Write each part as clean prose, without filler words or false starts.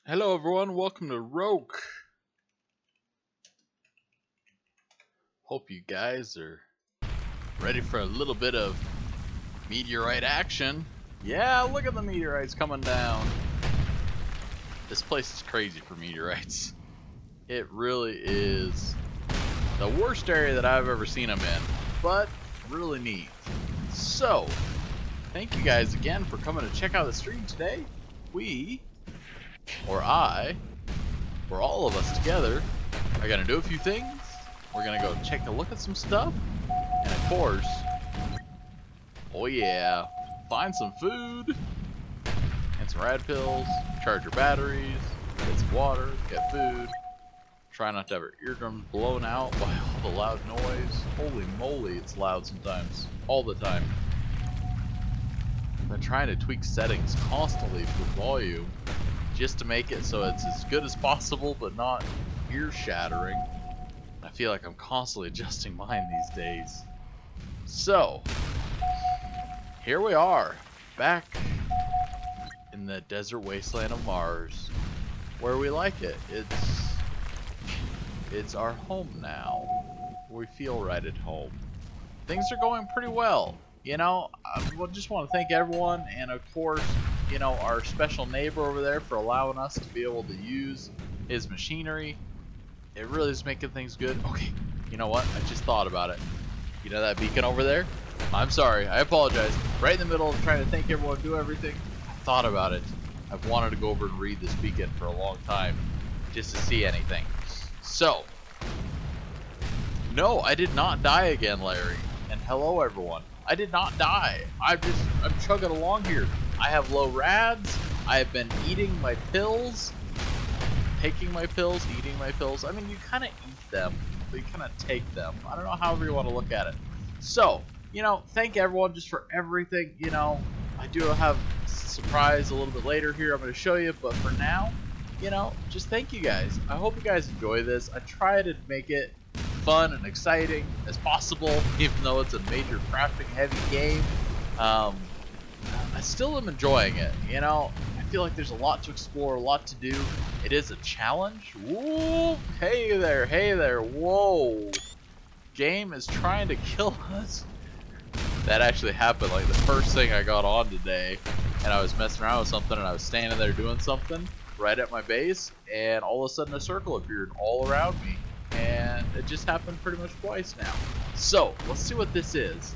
Hello everyone, welcome to Rokh. Hope you guys are ready for a little bit of meteorite action. Yeah, look at the meteorites coming down. This place is crazy for meteorites. It really is the worst area that I've ever seen them in, but really neat. So, thank you guys again for coming to check out the stream today. I, or all of us together, are gonna do a few things. We're gonna go take a look at some stuff, and of course, oh yeah, find some food, and some rad pills, charge your batteries, get some water, get food, try not to have our eardrums blown out by all the loud noise. Holy moly, it's loud sometimes, all the time. I've been trying to tweak settings constantly for volume, just to make it so it's as good as possible, but not ear-shattering. I feel like I'm constantly adjusting mine these days. So, here we are, back in the desert wasteland of Mars, where we like it. It's our home now. We feel right at home. Things are going pretty well. You know, I just want to thank everyone, and of course, you know, our special neighbor over there for allowing us to be able to use his machinery. It really is making things good. Okay, you know what? I just thought about it. You know that beacon over there? I'm sorry, I apologize. Right in the middle of trying to thank everyone, do everything, I thought about it. I've wanted to go over and read this beacon for a long time, just to see anything. So, no, I did not die again, Larry. And hello, everyone. I did not die. I'm chugging along here. I have low rads. I have been eating my pills. Taking my pills, eating my pills. I mean, you kind of eat them, but you kind of take them. I don't know, however you want to look at it. So, you know, thank everyone just for everything. You know, I do have a surprise a little bit later here I'm going to show you, but for now, you know, just thank you guys. I hope you guys enjoy this. I try to make it fun and exciting as possible, even though it's a major crafting heavy game. I still am enjoying it, you know. I feel like there's a lot to explore, a lot to do. It is a challenge. Whoa, hey there, whoa. Game is trying to kill us. That actually happened like the first thing I got on today, and I was messing around with something, and I was standing there doing something right at my base, and all of a sudden a circle appeared all around me, and it just happened pretty much twice now. So, let's see what this is.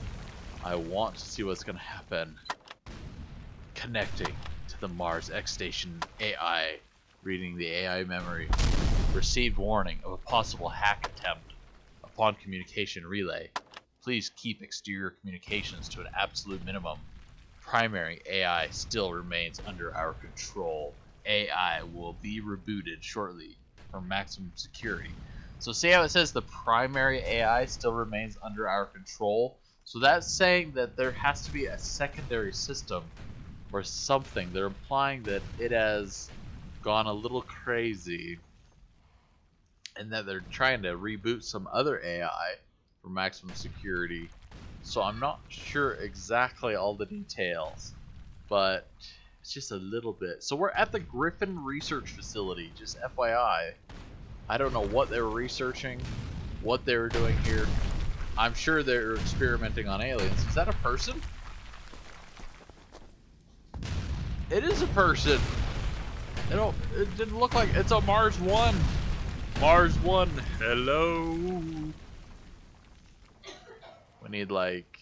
I want to see what's gonna happen. Connecting to the Mars X Station AI, reading the AI memory. Received warning of a possible hack attempt upon communication relay. Please keep exterior communications to an absolute minimum. Primary AI still remains under our control. AI will be rebooted shortly for maximum security. So see how it says the primary AI still remains under our control? So that's saying that there has to be a secondary system or something. They're implying that it has gone a little crazy and that they're trying to reboot some other AI for maximum security. So I'm not sure exactly all the details, but it's just a little bit. So we're at the Griffin Research Facility, just FYI. I don't know what they were researching, what they were doing here. I'm sure they're experimenting on aliens. Is that a person? It is a person. It didn't look like it's a Mars 1. Mars 1, hello. We need, like,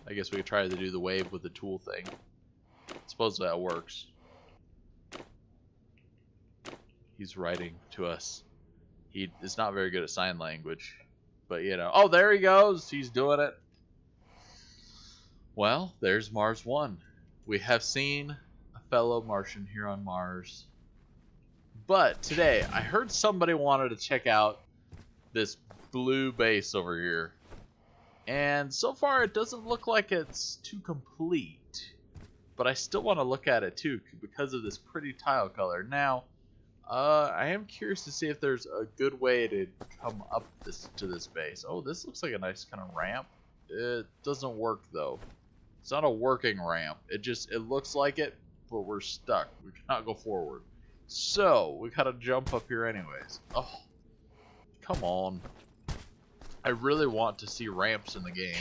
I guess we could try to do the wave with the tool thing. Suppose that works. He's writing to us. He is not very good at sign language, but you know. Oh, there he goes. He's doing it. Well, there's Mars 1. We have seen a fellow Martian here on Mars. But today, I heard somebody wanted to check out this blue base over here. And so far, it doesn't look like it's too complete. But I still want to look at it too, because of this pretty tile color. Now, I am curious to see if there's a good way to come up to this base. Oh, this looks like a nice kind of ramp. It doesn't work though. It's not a working ramp. It looks like it, but we're stuck. We cannot go forward. So, we gotta jump up here anyways. Oh, come on. I really want to see ramps in the game.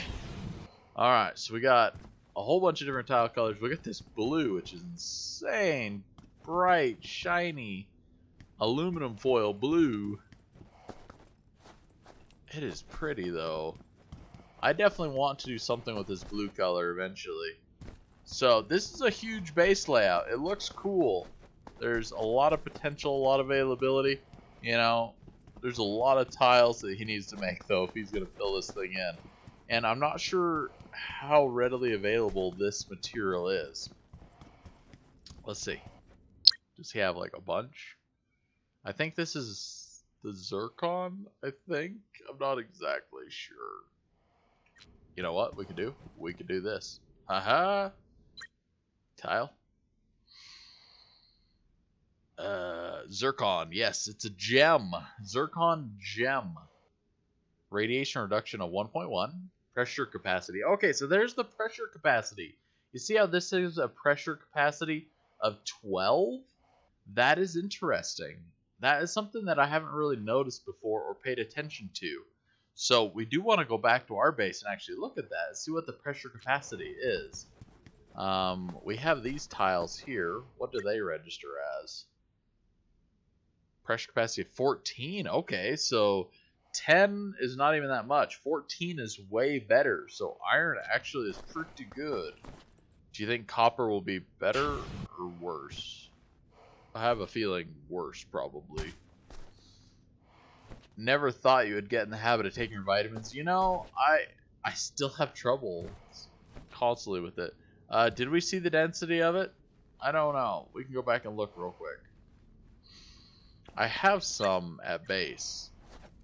Alright, so we got a whole bunch of different tile colors. We got this blue, which is insane. Bright, shiny, aluminum foil blue. It is pretty, though. I definitely want to do something with this blue color eventually. So, this is a huge base layout. It looks cool. There's a lot of potential, a lot of availability. You know, there's a lot of tiles that he needs to make, though, if he's going to fill this thing in. And I'm not sure how readily available this material is. Let's see. Does he have, like, a bunch? I think this is the zircon, I think. I'm not exactly sure. You know what we could do? We could do this. Haha. Tile. Zircon. Yes, it's a gem. Zircon gem. Radiation reduction of 1.1. Pressure capacity. Okay, so there's the pressure capacity. You see how this is a pressure capacity of 12? That is interesting. That is something that I haven't really noticed before or paid attention to. So we do want to go back to our base and actually look at that and see what the pressure capacity is. We have these tiles here. What do they register as? Pressure capacity of 14. Okay, so 10 is not even that much. 14 is way better. So iron actually is pretty good. Do you think copper will be better or worse? I have a feeling worse, probably. Never thought you would get in the habit of taking your vitamins. You know, I still have trouble constantly with it. Did we see the density of it? I don't know. We can go back and look real quick. I have some at base.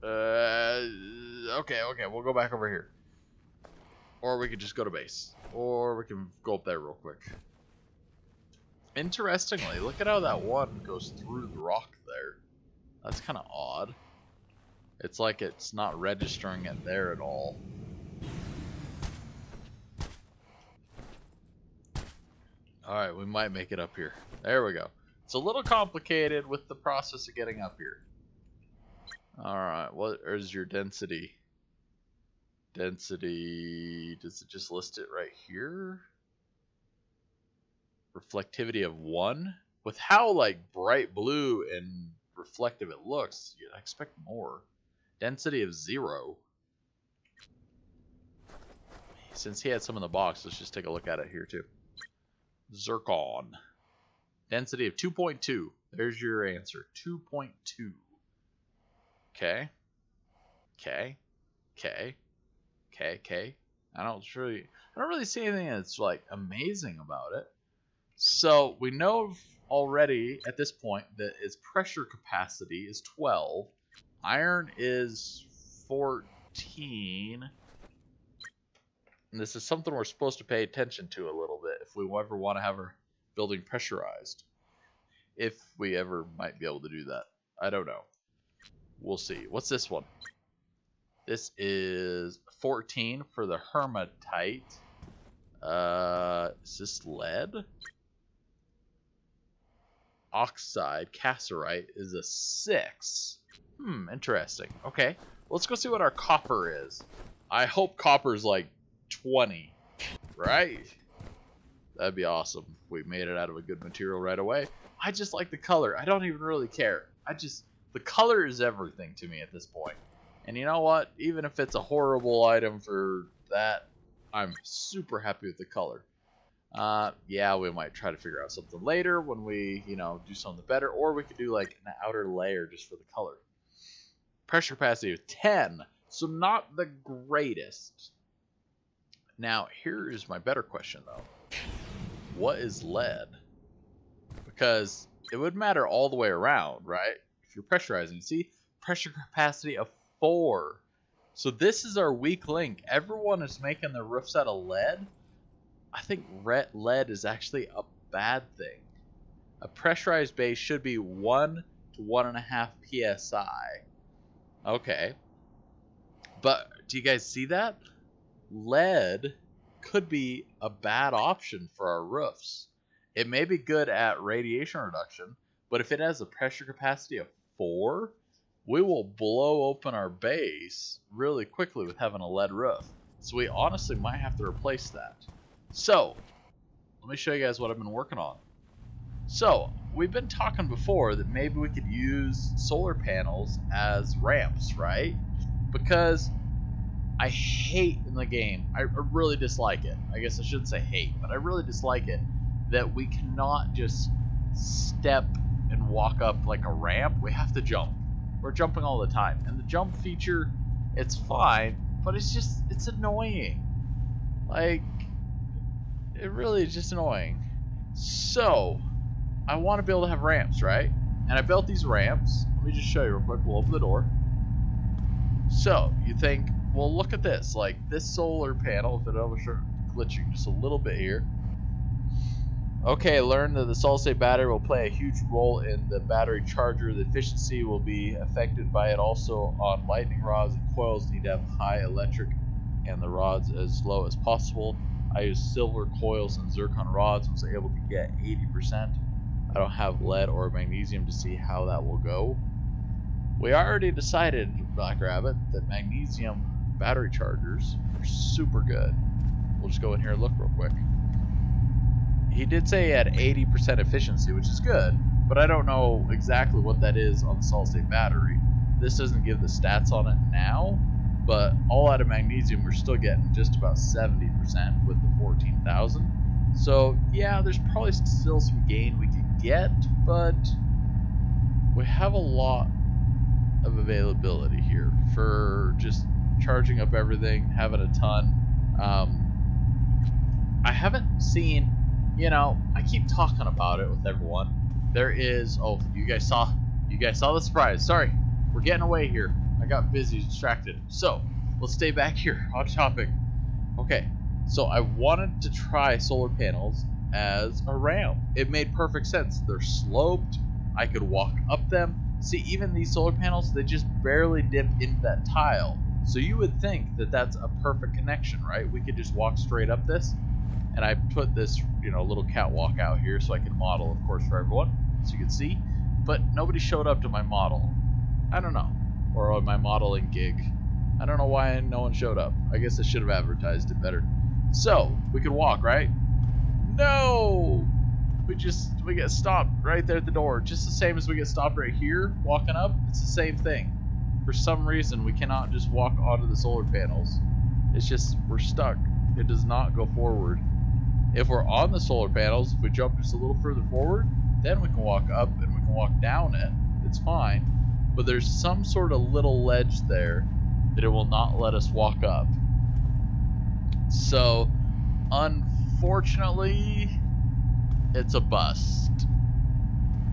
Okay, we'll go back over here. Or we could just go to base. Or we can go up there real quick. Interestingly, look at how that one goes through the rock there. That's kind of odd. It's like it's not registering it there at all. Alright, we might make it up here. There we go. It's a little complicated with the process of getting up here. Alright, what is your density? Density, does it just list it right here? Reflectivity of 1? With how like bright blue and reflective it looks, you'd expect more. Density of 0. Since he had some in the box, let's just take a look at it here too. Zircon. Density of 2.2. There's your answer. 2.2. Okay. Okay. Okay. Okay. Okay. I don't really see anything that's like amazing about it. So we know already at this point that its pressure capacity is 12. Iron is 14. And this is something we're supposed to pay attention to a little bit if we ever want to have our building pressurized. If we ever might be able to do that. I don't know. We'll see. What's this one? This is 14 for the hematite. Is this lead? Oxide, cassiterite is a 6. Interesting. Okay, let's go see what our copper is. I hope copper's like 20, right? That'd be awesome if we made it out of a good material right away. I just like the color. I don't even really care. The color is everything to me at this point. And you know what? Even if it's a horrible item for that, I'm super happy with the color. Yeah, we might try to figure out something later when we, do something better. Or we could do like an outer layer just for the color. Pressure capacity of 10. So not the greatest. Now, here is my better question, though. What is lead? Because it would matter all the way around, right? If you're pressurizing. See? Pressure capacity of 4. So this is our weak link. Everyone is making their roofs out of lead. I think lead is actually a bad thing. A pressurized base should be 1 to 1.5 psi. Okay. But do you guys see that? Lead could be a bad option for our roofs. It may be good at radiation reduction, But if it has a pressure capacity of 4, we will blow open our base really quickly with having a lead roof. So we honestly might have to replace that. So, let me show you guys what I've been working on. So, we've been talking before that maybe we could use solar panels as ramps, right? Because I hate in the game, I really dislike it. I guess I shouldn't say hate, but I really dislike it that we cannot just step and walk up like a ramp. We have to jump. We're jumping all the time. And the jump feature, it's fine, but it's annoying. Like, it really is just annoying. So, I want to be able to have ramps, right? And I built these ramps. Let me just show you real quick. We'll open the door. So, you think, well, look at this. Like, this solar panel, if it ever starts glitching just a little bit here. Okay, learn that the solid-state battery will play a huge role in the battery charger. The efficiency will be affected by it. Also, on lightning rods and coils, need to have high electric and the rods as low as possible. I used silver coils and zircon rods and was able to get 80%. I don't have lead or magnesium to see how that will go. We already decided, Black Rabbit, that magnesium battery chargers are super good. We'll just go in here and look real quick. He did say he had 80% efficiency, which is good, but I don't know exactly what that is on the solid-state battery. This doesn't give the stats on it now, but all out of magnesium, we're still getting just about 70% with the 14,000. So yeah, there's probably still some gain we could get, but we have a lot of availability here for just charging up everything, having a ton. I haven't seen, you know, I keep talking about it with everyone. There is, oh, you guys saw the surprise. Sorry, we're getting away here. I got busy, distracted. So, let's stay back here on topic. Okay, so I wanted to try solar panels as a ramp. It made perfect sense. They're sloped. I could walk up them. See, even these solar panels, they just barely dip into that tile. So you would think that that's a perfect connection, right? We could just walk straight up this. And I put this, you know, little catwalk out here so I can model, of course, for everyone, so you can see. But nobody showed up to my model. I don't know. Or on my modeling gig. I don't know why no one showed up. I guess I should have advertised it better. So, we could walk, right? No! We get stopped right there at the door. Just the same as we get stopped right here, walking up. It's the same thing. For some reason, we cannot just walk onto the solar panels. It's just, we're stuck. It does not go forward. If we're on the solar panels, if we jump just a little further forward, then we can walk up and we can walk down it. It's fine. But there's some sort of little ledge there that it will not let us walk up. So, unfortunately, it's a bust.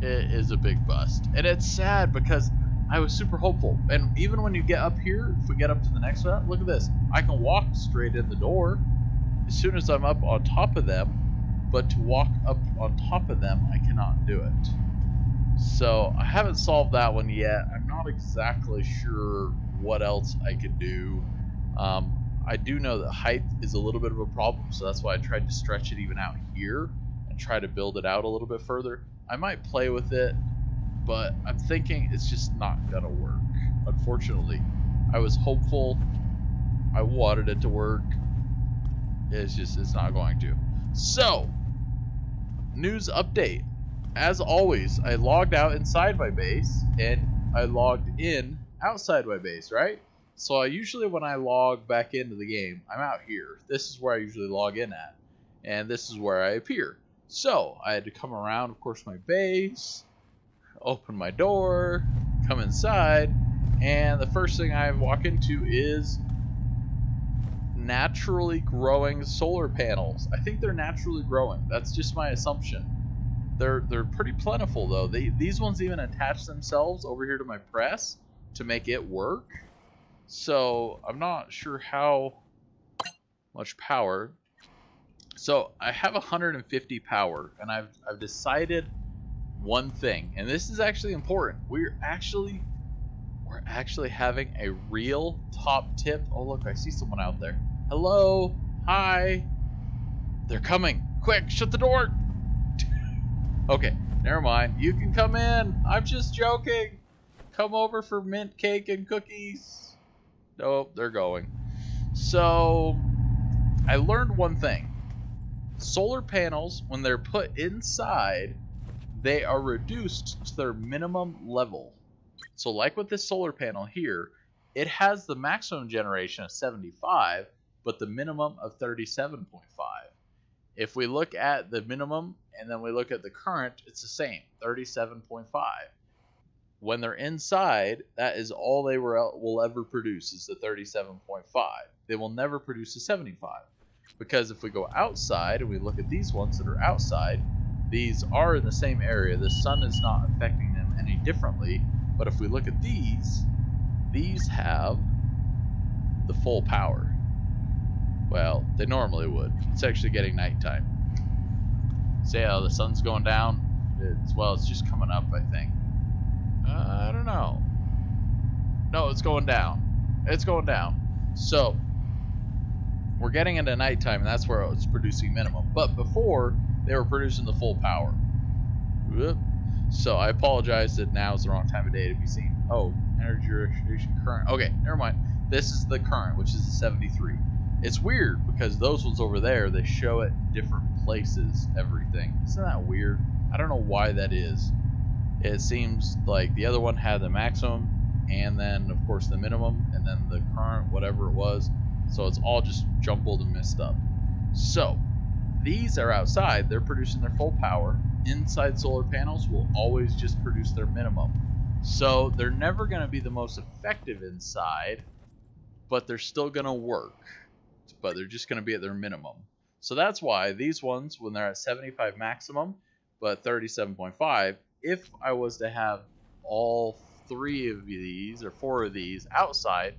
It is a big bust. And it's sad because I was super hopeful. And even when you get up here, if we get up to the next one, look at this. I can walk straight in the door as soon as I'm up on top of them. But to walk up on top of them, I cannot do it. So I haven't solved that one yet. I'm not exactly sure what else I could do. I do know that height is a little bit of a problem, so that's why I tried to stretch it even out here and try to build it out a little bit further. I might play with it, but I'm thinking it's just not gonna work, unfortunately. I was hopeful. I wanted it to work. It's not going to. So, news update. As always, I logged out inside my base, and I logged in outside my base, right? So I usually, when I log back into the game, I'm out here. This is where I usually log in at, and this is where I appear. So I had to come around, of course, my base, open my door, come inside, and the first thing I walk into is naturally growing solar panels. I think they're naturally growing. That's just my assumption. They're pretty plentiful though. These ones even attach themselves over here to my press to make it work. So I'm not sure how much power. So I have 150 power, and I've decided one thing, and this is actually important. We're actually having a real top tip. Oh look, I see someone out there. Hello, hi. They're coming. Quick, shut the door. Okay, never mind. You can come in. I'm just joking. Come over for mint cake and cookies. Nope, they're going. So, I learned one thing. Solar panels, when they're put inside, they are reduced to their minimum level. So like with this solar panel here, it has the maximum generation of 75, but the minimum of 37.5. If we look at the minimum and then we look at the current, it's the same, 37.5. When they're inside, that is all they will ever produce is the 37.5. They will never produce a 75. Because if we go outside and we look at these ones that are outside, these are in the same area. The sun is not affecting them any differently. But if we look at these have the full power. Well, they normally would. It's actually getting nighttime. See how the sun's going down? It's just coming up, I think. I don't know. No, it's going down. It's going down. So, we're getting into nighttime, and that's where it's producing minimum. But before, they were producing the full power. Whoop. So I apologize that now is the wrong time of day to be seen. Oh, energy restoration current. Okay, never mind. This is the current, which is the 73. It's weird because those ones over there, they show it in different places, everything. Isn't that weird? I don't know why that is. It seems like the other one had the maximum, and then, of course, the minimum, and then the current, whatever it was. So it's all just jumbled and messed up. So, these are outside. They're producing their full power. Inside solar panels will always just produce their minimum. So, they're never going to be the most effective inside, but they're still going to work. But they're just going to be at their minimum. So that's why these ones, when they're at 75 maximum, but 37.5, if I was to have all 3 of these, or 4 of these outside,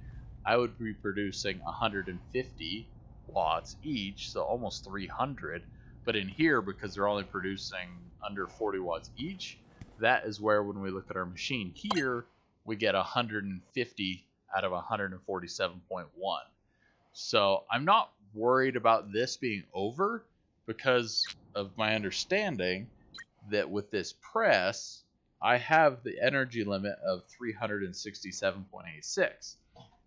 I would be producing 150 watts each, so almost 300. But in here, because they're only producing under 40 watts each, that is where, when we look at our machine here, we get 150 out of 147.1. So I'm not worried about this being over, because of my understanding that with this press, I have the energy limit of 367.86.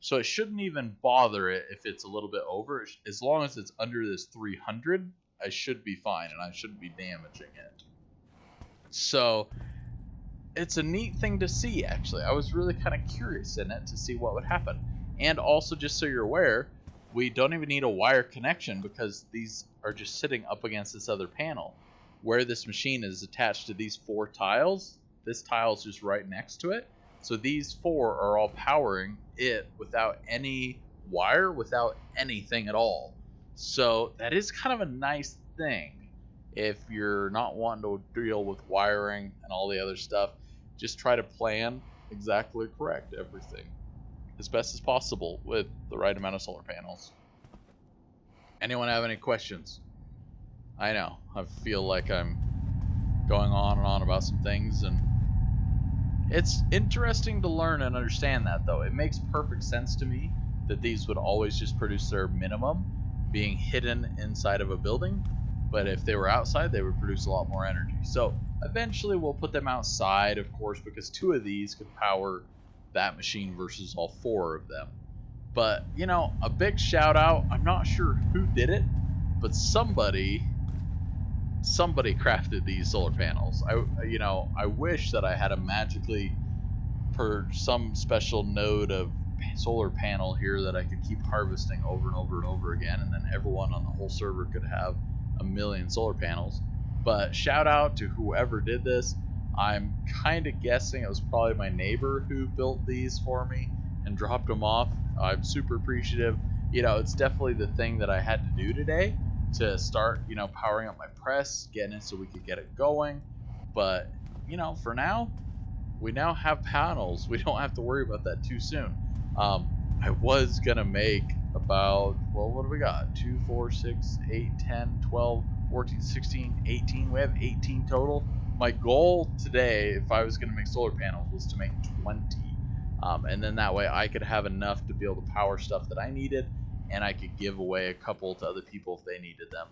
So it shouldn't even bother it if it's a little bit over. As long as it's under this 300, I should be fine, and I shouldn't be damaging it. So it's a neat thing to see, actually. I was really kind of curious in it to see what would happen. And also, just so you're aware, we don't even need a wire connection because these are just sitting up against this other panel. Where this machine is attached to these 4 tiles, this tile is just right next to it. So these 4 are all powering it without any wire, without anything at all. So that is kind of a nice thing. If you're not wanting to deal with wiring and all the other stuff, just try to plan exactly correct everything as best as possible with the right amount of solar panels. Anyone have any questions? I know, I feel like I'm going on and on about some things, and it's interesting to learn and understand that, though. It makes perfect sense to me that these would always just produce their minimum, being hidden inside of a building, but if they were outside, they would produce a lot more energy. So eventually we'll put them outside, of course, because 2 of these could power that machine versus all 4 of them. But, you know, a big shout out. I'm not sure who did it, but somebody crafted these solar panels. I wish that I had a magically, per some special node of solar panel here that I could keep harvesting over and over and over again, and then everyone on the whole server could have a million solar panels. But shout out to whoever did this. I'm kind of guessing it was probably my neighbor who built these for me and dropped them off. I'm super appreciative. You know, it's definitely the thing that I had to do today to start, you know, powering up my press, getting it so we could get it going. But, you know, for now, we now have panels. We don't have to worry about that too soon. I was going to make about, well, what do we got? 2, 4, 6, 8, 10, 12, 14, 16, 18. We have 18 total. My goal today, if I was going to make solar panels, was to make 20. And then that way I could have enough to be able to power stuff that I needed, and I could give away a couple to other people if they needed them.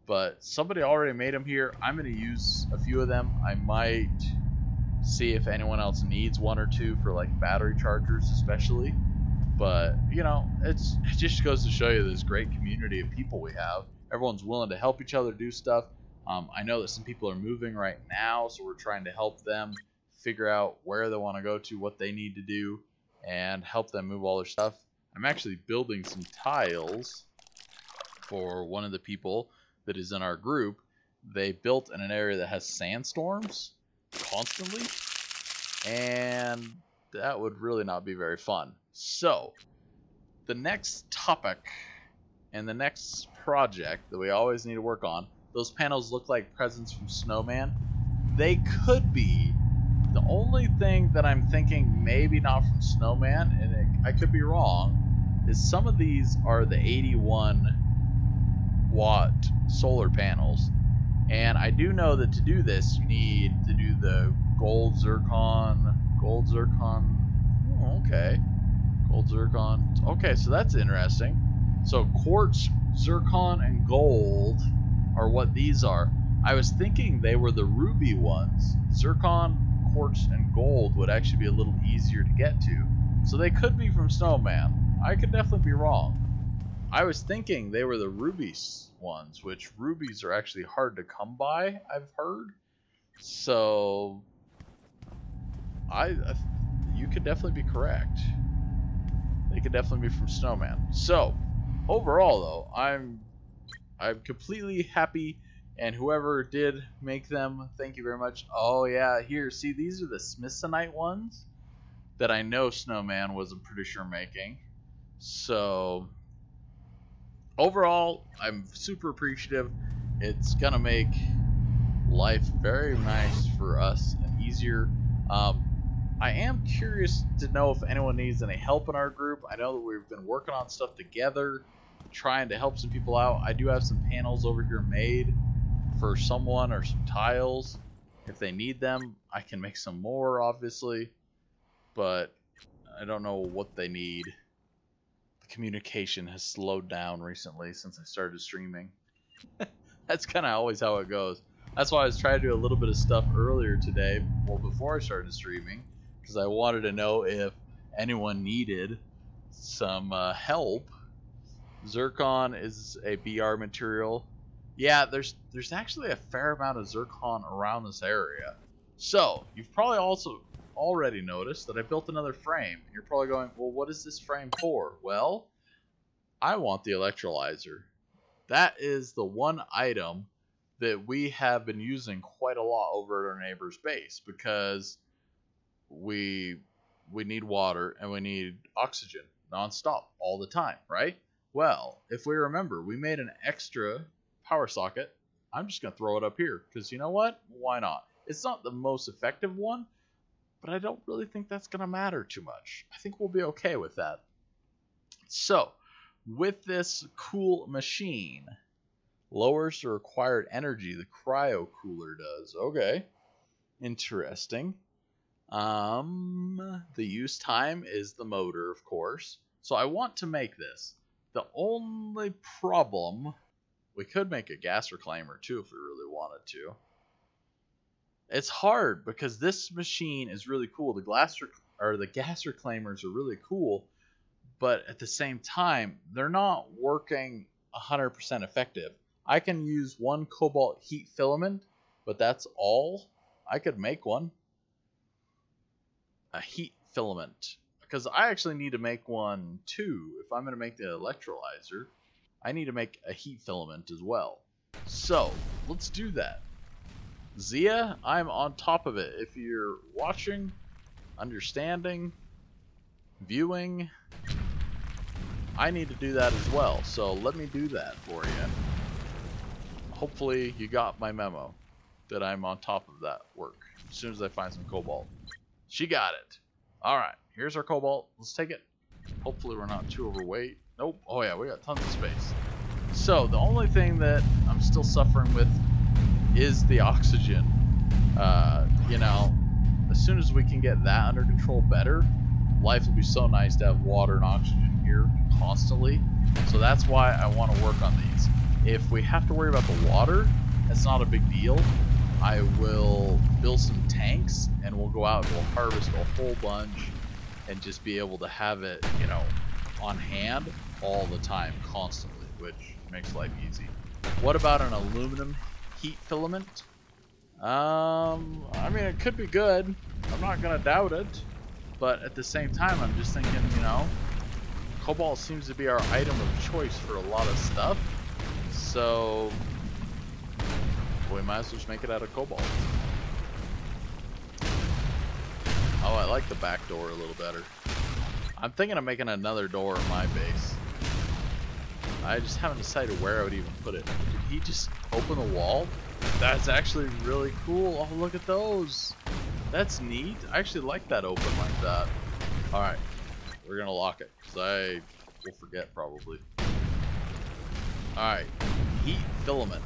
but somebody already made them here. I'm going to use a few of them. I might see if anyone else needs one or two for like battery chargers especially. But, you know, it just goes to show you this great community of people we have. Everyone's willing to help each other do stuff. I know that some people are moving right now, so we're trying to help them figure out where they want to go to, what they need to do, and help them move all their stuff. I'm actually building some tiles for one of the people that is in our group. They built in an area that has sandstorms constantly, and that would really not be very fun. So, the next topic and the next project that we always need to work on, those panels look like presents from Snowman. They could be. The only thing that I'm thinking maybe not from Snowman, and I could be wrong, is some of these are the 81 watt solar panels. And I do know that to do this, you need to do the gold zircon. Oh, okay. Gold zircon. Okay, so that's interesting. So quartz, zircon, and gold are what these are. I was thinking they were the ruby ones. Zircon, quartz, and gold would actually be a little easier to get to. So they could be from Snowman. I could definitely be wrong. I was thinking they were the rubies ones, which rubies are actually hard to come by, I've heard. So you could definitely be correct. They could definitely be from Snowman. So overall, though, I'm completely happy, and whoever did make them, thank you very much. Oh yeah, here, see, these are the Smithsonite ones that I know Snowman was a producer making. So overall, I'm super appreciative. It's gonna make life very nice for us and easier. I am curious to know if anyone needs any help in our group. I know that we've been working on stuff together, trying to help some people out. I do have some panels over here made for someone, or some tiles. If they need them, I can make some more, obviously, but I don't know what they need. The communication has slowed down recently since I started streaming. That's kind of always how it goes. That's why I was trying to do a little bit of stuff earlier today, well, before I started streaming, because I wanted to know if anyone needed some help. Zircon is a BR material. Yeah, there's actually a fair amount of zircon around this area. So, you've probably also already noticed that I built another frame. You're probably going, well, what is this frame for? Well, I want the electrolyzer. That is the one item that we have been using quite a lot over at our neighbor's base, because we need water and we need oxygen nonstop all the time, right? Well, if we remember, we made an extra power socket. I'm just going to throw it up here because, you know what? Why not? It's not the most effective one, but I don't really think that's going to matter too much. I think we'll be okay with that. So, with this cool machine, lowers the required energy the cryo cooler does. Okay, interesting. The use time is the motor, of course. So I want to make this. The only problem, we could make a gas reclaimer too if we really wanted to. It's hard because this machine is really cool. The gas reclaimers are really cool, but at the same time, they're not working 100% effective. I can use one cobalt heat filament, but that's all. I could make one. A heat filament. Because I actually need to make one too. If I'm going to make the electrolyzer, I need to make a heat filament as well. So, let's do that. Zia, I'm on top of it. If you're watching, understanding, viewing, I need to do that as well. So let me do that for you. Hopefully you got my memo that I'm on top of that work as soon as I find some cobalt. She got it. Alright, here's our cobalt. Let's take it. Hopefully we're not too overweight. Nope. Oh yeah, we got tons of space. So the only thing that I'm still suffering with is the oxygen. You know, as soon as we can get that under control better, life will be so nice to have water and oxygen here constantly. So that's why I want to work on these. If we have to worry about the water, that's not a big deal. I will build some tanks and we'll go out and we'll harvest a whole bunch and just be able to have it, you know, on hand all the time, constantly, which makes life easy. What about an aluminum heat filament? I mean, it could be good. I'm not gonna doubt it, but at the same time, I'm just thinking, you know, cobalt seems to be our item of choice for a lot of stuff, so we might as well just make it out of cobalt. Oh, I like the back door a little better. I'm thinking of making another door in my base. I just haven't decided where I would even put it. Did he just open the wall? That's actually really cool. Oh, look at those. That's neat. I actually like that open like that. Alright, we're gonna lock it, because I will forget probably. Alright, heat filament.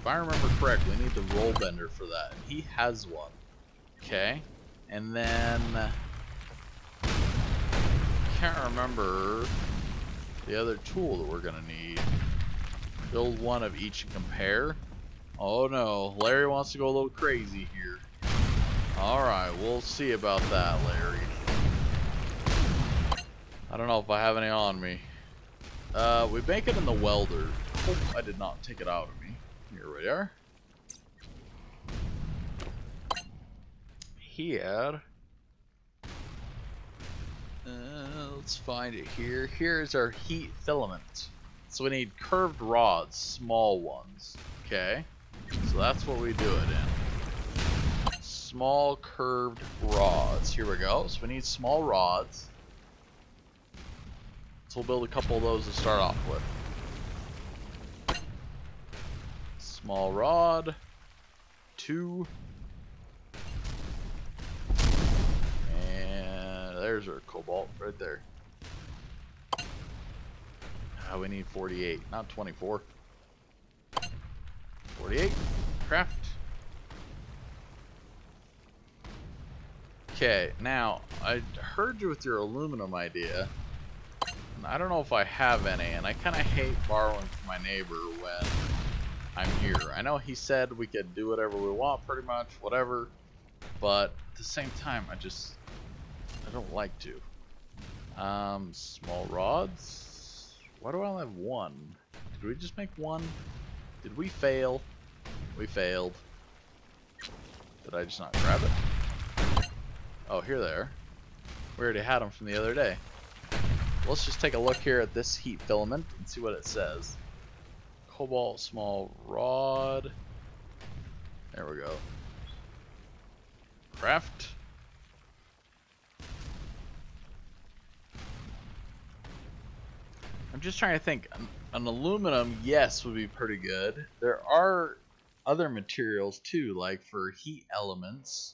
If I remember correctly, we need the roll bender for that, and he has one. Okay, and then can't remember the other tool that we're gonna need. Build one of each and compare. Oh no, Larry wants to go a little crazy here. Alright, we'll see about that, Larry. I don't know if I have any on me. We make it in the welder. Hope I did not take it out of me. Here we are. Here. Let's find it here. Here's our heat filament. So we need curved rods, small ones. Okay. So that's what we do it in. Small curved rods. Here we go. So we need small rods. So we'll build a couple of those to start off with. Small rod. 2. And there's our cobalt right there. We need 48, not 24. 48. Craft. Okay, now, I heard you with your aluminum idea. I don't know if I have any, and I kind of hate borrowing from my neighbor when I'm here. I know he said we could do whatever we want, pretty much, whatever, but at the same time, I don't like to. Small rods. Why do I only have one? Did we just make one? Did we fail? We failed. Did I just not grab it? Oh, here they are. We already had them from the other day. Let's just take a look here at this heat filament and see what it says. Cobalt small rod. There we go. Craft. I'm just trying to think. An aluminum, yes, would be pretty good. There are other materials too, like for heat elements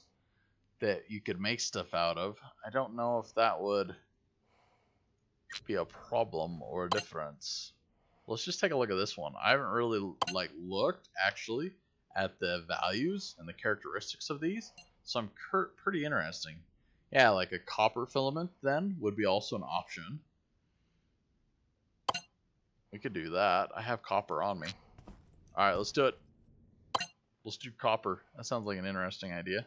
that you could make stuff out of. I don't know if that would be a problem or a difference. Let's just take a look at this one. I haven't really looked actually at the values and the characteristics of these, so I'm pretty interesting. Yeah, like a copper filament then would be also an option. We could do that. I have copper on me. Alright, let's do it. Let's do copper. That sounds like an interesting idea.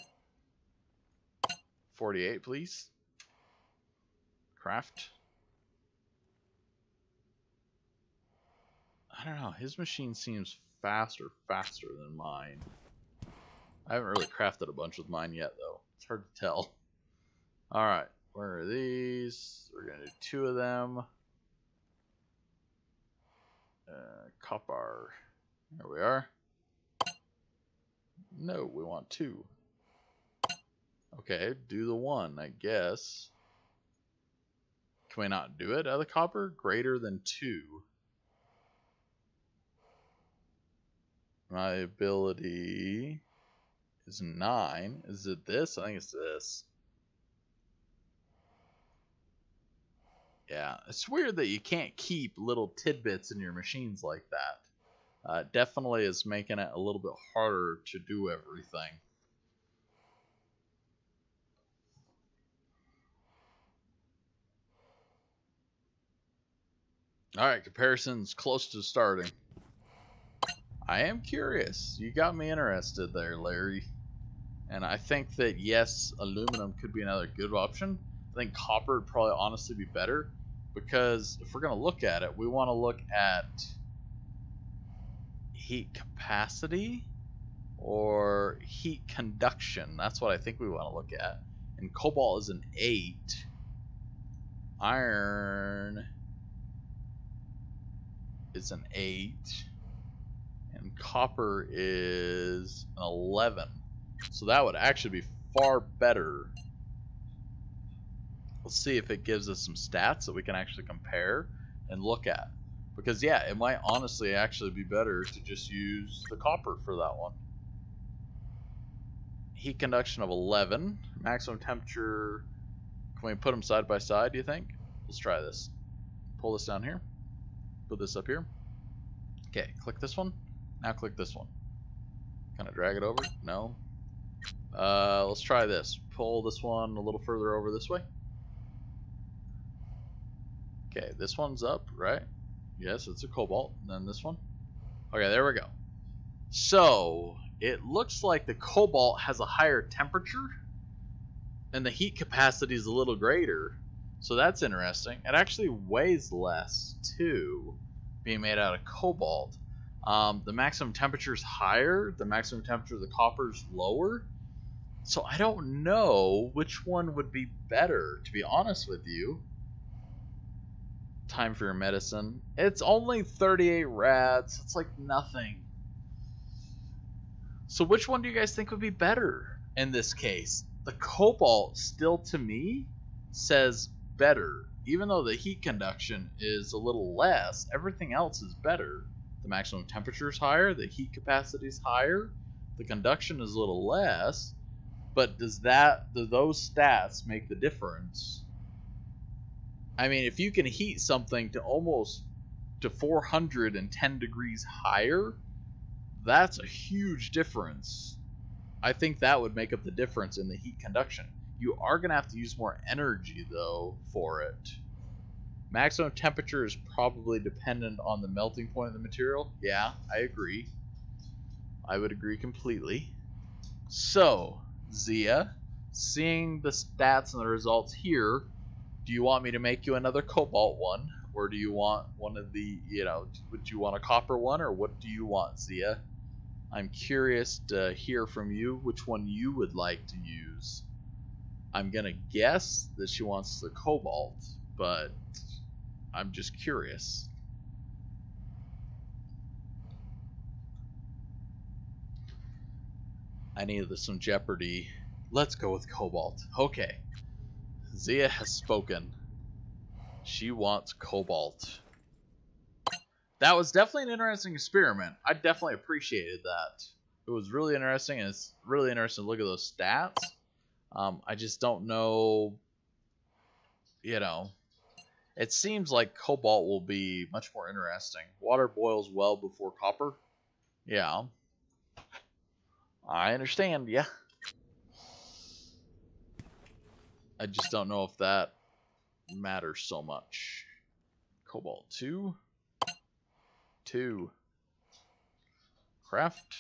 48, please. Craft. I don't know. His machine seems faster than mine. I haven't really crafted a bunch with mine yet, though. It's hard to tell. Alright, where are these? We're going to do 2 of them. Copper. There we are. No, we want 2. Okay, do the 1, I guess. Can we not do it out of the copper? Greater than 2. My ability is 9. Is it this? I think it's this. Yeah, it's weird that you can't keep little tidbits in your machines like that. Definitely is making it a little bit harder to do everything. Alright, comparison's close to starting. I am curious. You got me interested there, Larry. And I think that, yes, aluminum could be another good option. I think copper would probably honestly be better, because if we're going to look at it, we want to look at heat capacity or heat conduction. That's what I think we want to look at. And cobalt is an 8. Iron is an 8. And copper is an 11. So that would actually be far better. Let's see if it gives us some stats that we can actually compare and look at. Because yeah, it might honestly actually be better to just use the copper for that one. Heat conduction of 11. Maximum temperature. Can we put them side by side, do you think? Let's try this. Pull this down here. Put this up here. Okay, click this one. Now click this one. Kind of drag it over. No. Let's try this. Pull this one a little further over this way. Okay, this one's up, right? Yes, it's a cobalt. And then this one. Okay, there we go. So, it looks like the cobalt has a higher temperature, and the heat capacity is a little greater. So that's interesting. It actually weighs less, too, being made out of cobalt. The maximum temperature is higher. The maximum temperature of the copper is lower. So I don't know which one would be better, to be honest with you. Time for your medicine. It's only 38 rads. It's like nothing. So which one do you guys think would be better in this case? The cobalt still, to me, says better. Even though the heat conduction is a little less, everything else is better. The maximum temperature is higher, the heat capacity is higher, the conduction is a little less. But do those stats make the difference? I mean, if you can heat something to almost to 410 degrees higher, that's a huge difference. I think that would make up the difference in the heat conduction. You are going to have to use more energy, though, for it. Maximum temperature is probably dependent on the melting point of the material. Yeah, I agree. I would agree completely. So, Zia, seeing the stats and the results here, do you want me to make you another cobalt one? Or do you want one of the, would you want a copper one? Or what do you want, Zia? I'm curious to hear from you which one you would like to use. I'm going to guess that she wants the cobalt, but I'm just curious. I needed some Jeopardy. Let's go with cobalt. Okay. Zia has spoken. She wants cobalt. That was definitely an interesting experiment. I definitely appreciated that. It was really interesting, and it's really interesting to look at those stats. I just don't know, it seems like cobalt will be much more interesting. Water boils well before copper. Yeah. I understand, yeah. I just don't know if that matters so much. Cobalt 2. Craft.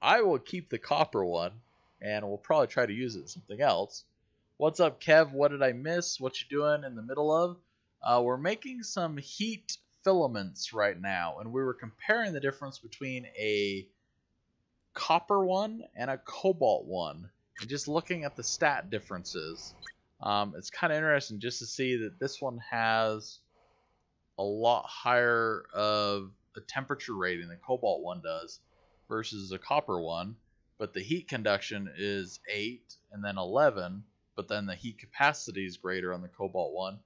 I will keep the copper one, and we'll probably try to use it in something else. What's up, Kev? What did I miss? What you doing in the middle of? We're making some heat filaments right now, and we were comparing the difference between a copper one and a cobalt one, and just looking at the stat differences. It's kind of interesting just to see that this one has a lot higher of a temperature rating than cobalt one does versus a copper one, but the heat conduction is 8 and then 11, but then the heat capacity is greater on the cobalt one.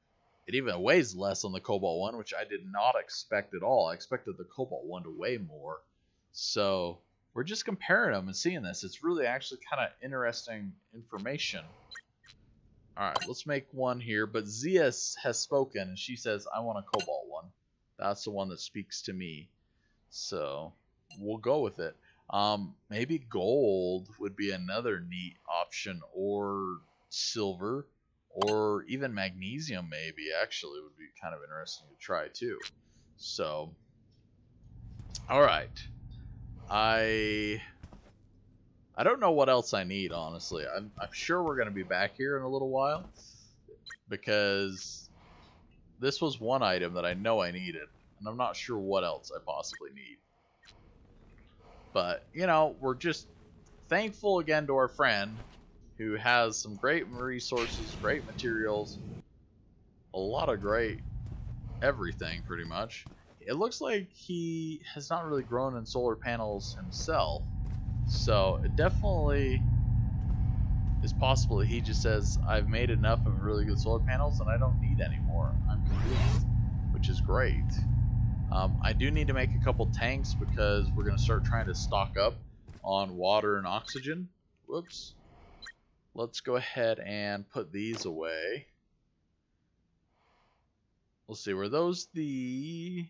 It even weighs less on the cobalt one, which I did not expect at all. I expected the cobalt one to weigh more. So we're just comparing them and seeing this. It's really actually kind of interesting information. Alright, let's make one here. But Zia has spoken, and she says, I want a cobalt one. That's the one that speaks to me. So we'll go with it. Maybe gold would be another neat option, or silver, or even magnesium maybe actually would be kind of interesting to try too. So, all right, I don't know what else I need, honestly. I'm sure we're going to be back here in a little while, because this was one item that I know I needed, and I'm not sure what else I possibly need. But, you know, we're just thankful again to our friend who has some great resources, great materials, a lot of great everything, pretty much. It looks like he has not really grown in solar panels himself, so it definitely is possible that he just says, I've made enough of really good solar panels and I don't need any more. I'm complete, which is great. I do need to make a couple tanks because we're going to start trying to stock up on water and oxygen. Whoops. Let's go ahead and put these away. Let's see, were those the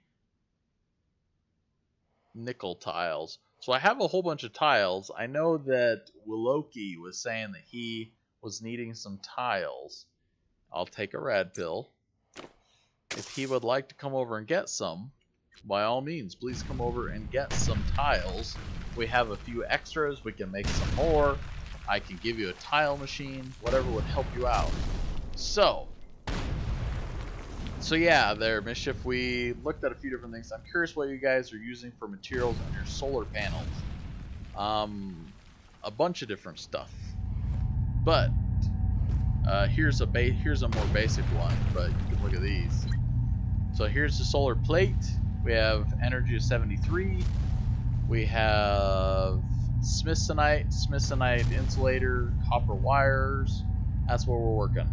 nickel tiles? So I have a whole bunch of tiles. I know that Willoki was saying that he was needing some tiles. I'll take a rad pill. If he would like to come over and get some, by all means, please come over and get some tiles. We have a few extras. We can make some more. I can give you a tile machine. Whatever would help you out. So yeah, there, Mischief, we looked at a few different things. I'm curious what you guys are using for materials on your solar panels. A bunch of different stuff. But here's a more basic one, but you can look at these. So here's the solar plate. We have energy of 73. We have smithsonite insulator, copper wires. That's what we're working.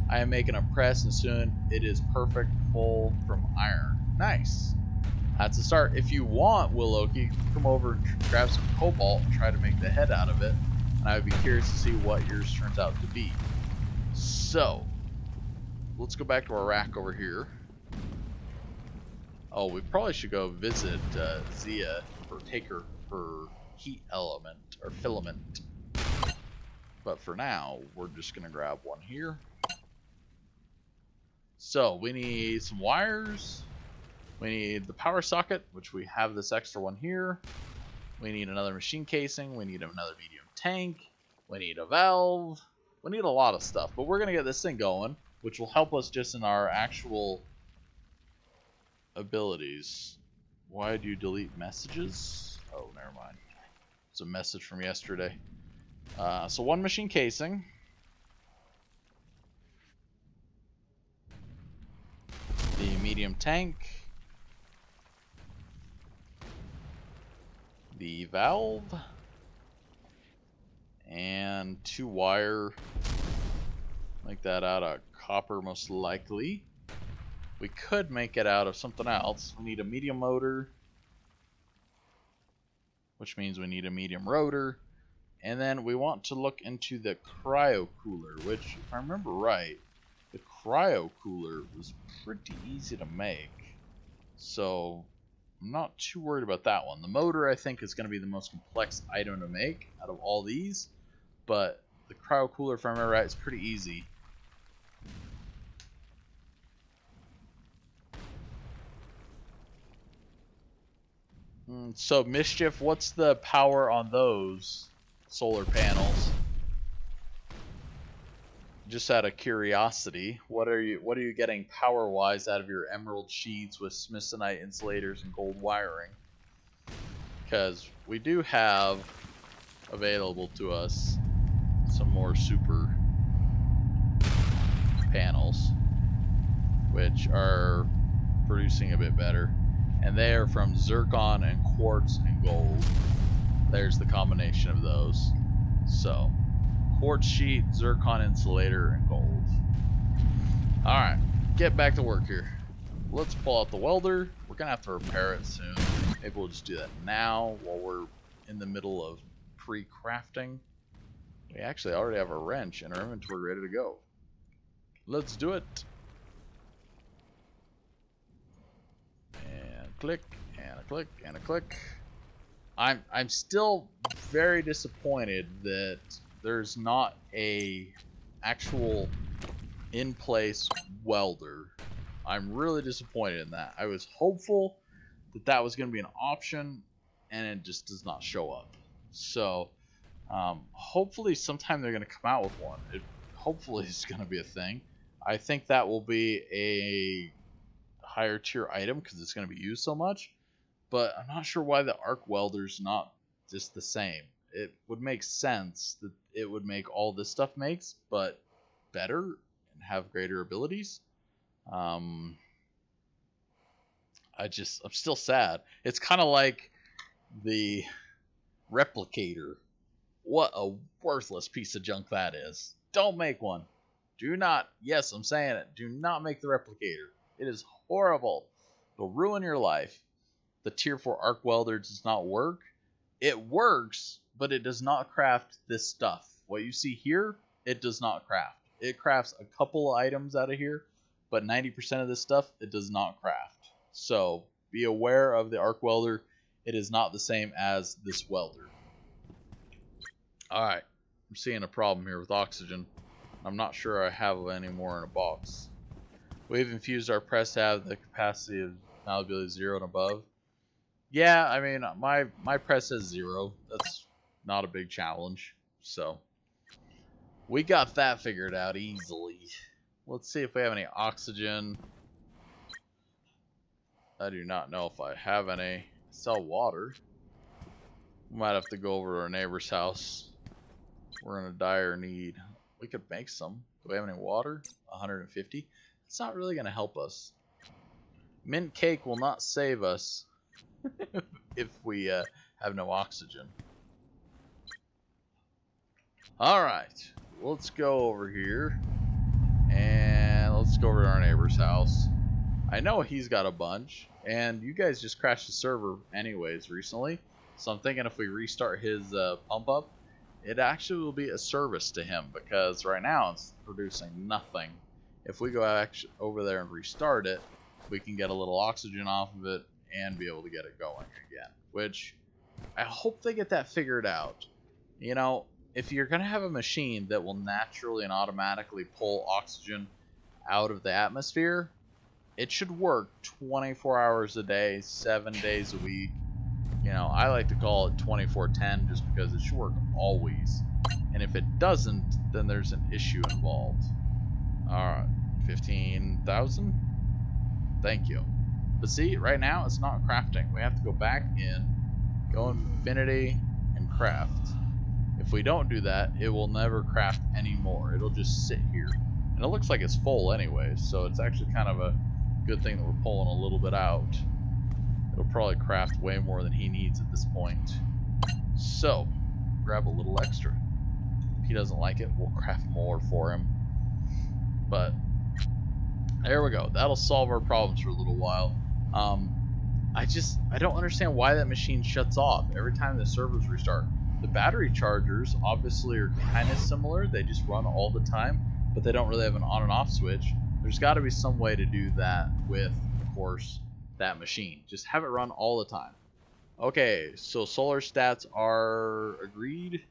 I am making a press, and soon it is perfect full from iron. Nice. That's a start. If you want, Willoki, come over and grab some cobalt and try to make the head out of it. And I would be curious to see what yours turns out to be. So, let's go back to our rack over here. Oh, we probably should go visit Zia or take her heat element or filament. But for now, we're just gonna grab one here. So we need some wires. We need the power socket, which we have this extra one here. We need another machine casing. We need another medium tank. We need a valve. We need a lot of stuff, but we're gonna get this thing going, which will help us just in our actual abilities. Why do you delete messages? Oh, never mind. It's a message from yesterday. So one machine casing. The medium tank. The valve. And 2 wire. Make that out of copper most likely. We could make it out of something else. We need a medium motor, which means we need a medium rotor. And then we want to look into the cryo cooler, which, if I remember right, the cryo cooler was pretty easy to make. So I'm not too worried about that one. The motor, I think, is going to be the most complex item to make out of all these. But the cryo cooler, if I remember right, is pretty easy. So Mischief, what's the power on those solar panels? Just out of curiosity, what are you getting power wise out of your emerald sheets with smithsonite insulators and gold wiring? Because we do have available to us some more super panels, which are producing a bit better. And they are from zircon and quartz and gold. There's the combination of those. So, quartz sheet, zircon insulator, and gold. Alright, get back to work here. Let's pull out the welder. We're going to have to repair it soon. Maybe we'll just do that now while we're in the middle of pre-crafting. We actually already have a wrench and our inventory ready to go. Let's do it. Click and a click and a click. I'm still very disappointed that there's not a actual in place welder. I'm really disappointed in that. I was hopeful that that was going to be an option, and it just does not show up. So hopefully sometime they're going to come out with one. Hopefully it's going to be a thing. I think that will be a higher tier item because it's going to be used so much. But I'm not sure why the arc welder's not just the same. It would make sense that it would make all this stuff makes, but better and have greater abilities. I'm still sad. It's kind of like the replicator. What a worthless piece of junk that is. Don't make one. Do not, yes, I'm saying it, do not make the replicator. It is horrible. It'll ruin your life. The tier 4 arc welder does not work. It works, but it does not craft this stuff. What you see here, it does not craft. It crafts a couple of items out of here, but 90% of this stuff, it does not craft. So be aware of the arc welder. It is not the same as this welder. Alright, I'm seeing a problem here with oxygen. I'm not sure I have any more in a box. We've infused our press to have the capacity of malleability 0 and above. Yeah, I mean, my press says 0. That's not a big challenge. So, we got that figured out easily. Let's see if we have any oxygen. I do not know if I have any. Sell water. We might have to go over to our neighbor's house. We're in a dire need. We could make some. Do we have any water? 150. It's not really going to help us. Mint cake will not save us if we have no oxygen. Alright. Let's go over here. And let's go over to our neighbor's house. I know he's got a bunch. And you guys just crashed the server anyways recently. So I'm thinking if we restart his pump up, it actually will be a service to him, because right now it's producing nothing. If we go over there and restart it, we can get a little oxygen off of it and be able to get it going again. Which, I hope they get that figured out. You know, if you're going to have a machine that will naturally and automatically pull oxygen out of the atmosphere, it should work 24 hours a day, 7 days a week. You know, I like to call it 24/10 just because it should work always. And if it doesn't, then there's an issue involved. Alright, 15,000? Thank you. But see, right now it's not crafting. We have to go back in, go Infinity, and craft. If we don't do that, it will never craft anymore. It'll just sit here. And it looks like it's full anyway, so it's actually kind of a good thing that we're pulling a little bit out. It'll probably craft way more than he needs at this point. So, grab a little extra. If he doesn't like it, we'll craft more for him. But, there we go. That'll solve our problems for a little while. I don't understand why that machine shuts off every time the servers restart. The battery chargers obviously are kind of similar. They just run all the time, but they don't really have an on and off switch. There's got to be some way to do that with, of course, that machine. Just have it run all the time. Okay, so solar stats are agreed.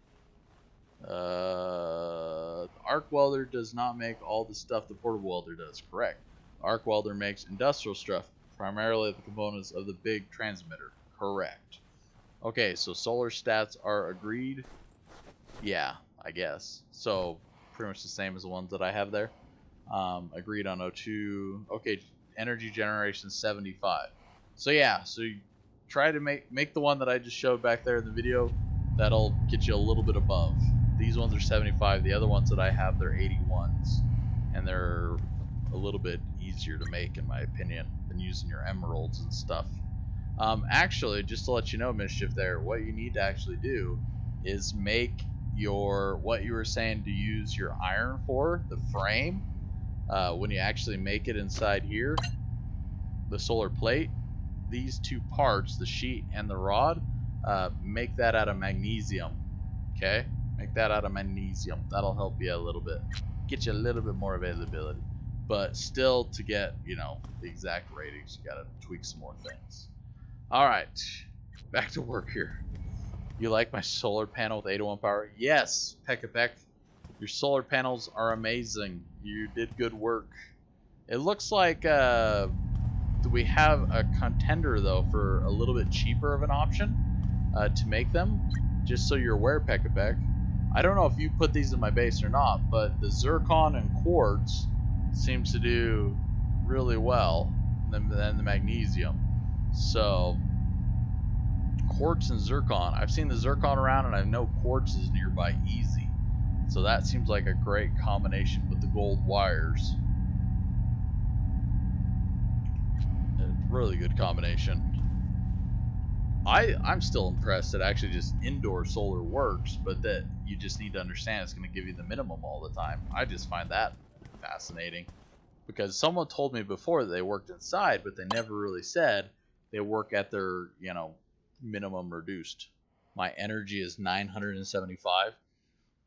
Arc welder does not make all the stuff the portable welder does. Correct. Arc welder makes industrial stuff, primarily the components of the big transmitter. Correct. Okay, so solar stats are agreed. Yeah, I guess. So pretty much the same as the ones that I have there. Agreed on O2. Okay, energy generation 75. So yeah, so you try to make the one that I just showed back there in the video. That'll get you a little bit above. These ones are 75. The other ones that I have, they're 81s, and they're a little bit easier to make, in my opinion, than using your emeralds and stuff. Actually, just to let you know, Mischief, there, what you need to actually do is make your, what you were saying to use your iron for, the frame. When you actually make it inside here, the solar plate, these two parts, the sheet and the rod, make that out of magnesium. Okay, make that out of magnesium. That'll help you a little bit, get you a little bit more availability, but still, to get, you know, the exact ratings, you gotta tweak some more things. All right, back to work here. You like my solar panel with 801 power? Yes, Pekka Peck. Your solar panels are amazing. You did good work. It looks like we have a contender though for a little bit cheaper of an option to make them. Just so you're aware, Pekapek. I don't know if you put these in my base or not, but the zircon and quartz seems to do really well than the magnesium. So quartz and zircon. I've seen the zircon around and I know quartz is nearby easy. So that seems like a great combination with the gold wires. A really good combination. I'm still impressed that actually just indoor solar works, but that you just need to understand it's going to give you the minimum all the time. I just find that fascinating. Because someone told me before that they worked inside, but they never really said they work at their, you know, minimum reduced. My energy is 975.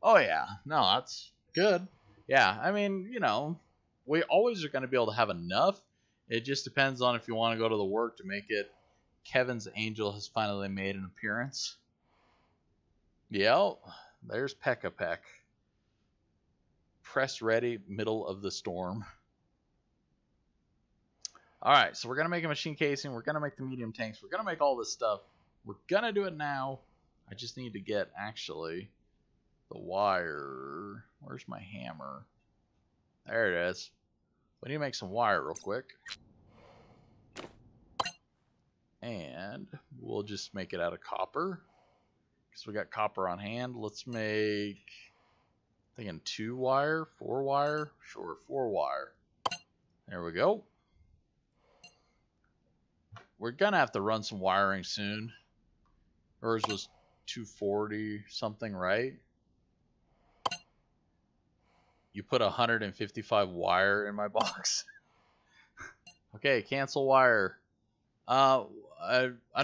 Oh yeah, no, that's good. Yeah, I mean, you know, we always are going to be able to have enough. It just depends on if you want to go to the work to make it. Kevin's angel has finally made an appearance. Yep, there's Pekapek. Press ready, middle of the storm. Alright, so we're going to make a machine casing. We're going to make the medium tanks. We're going to make all this stuff. We're going to do it now. I just need to get, actually, the wire. Where's my hammer? There it is. We need to make some wire real quick. And we'll just make it out of copper. Because we got copper on hand. Let's make, thinking 2 wire, 4 wire. Sure, 4 wire. There we go. We're going to have to run some wiring soon. Hers was 240 something, right? You put 155 wire in my box. Okay, cancel wire. I'm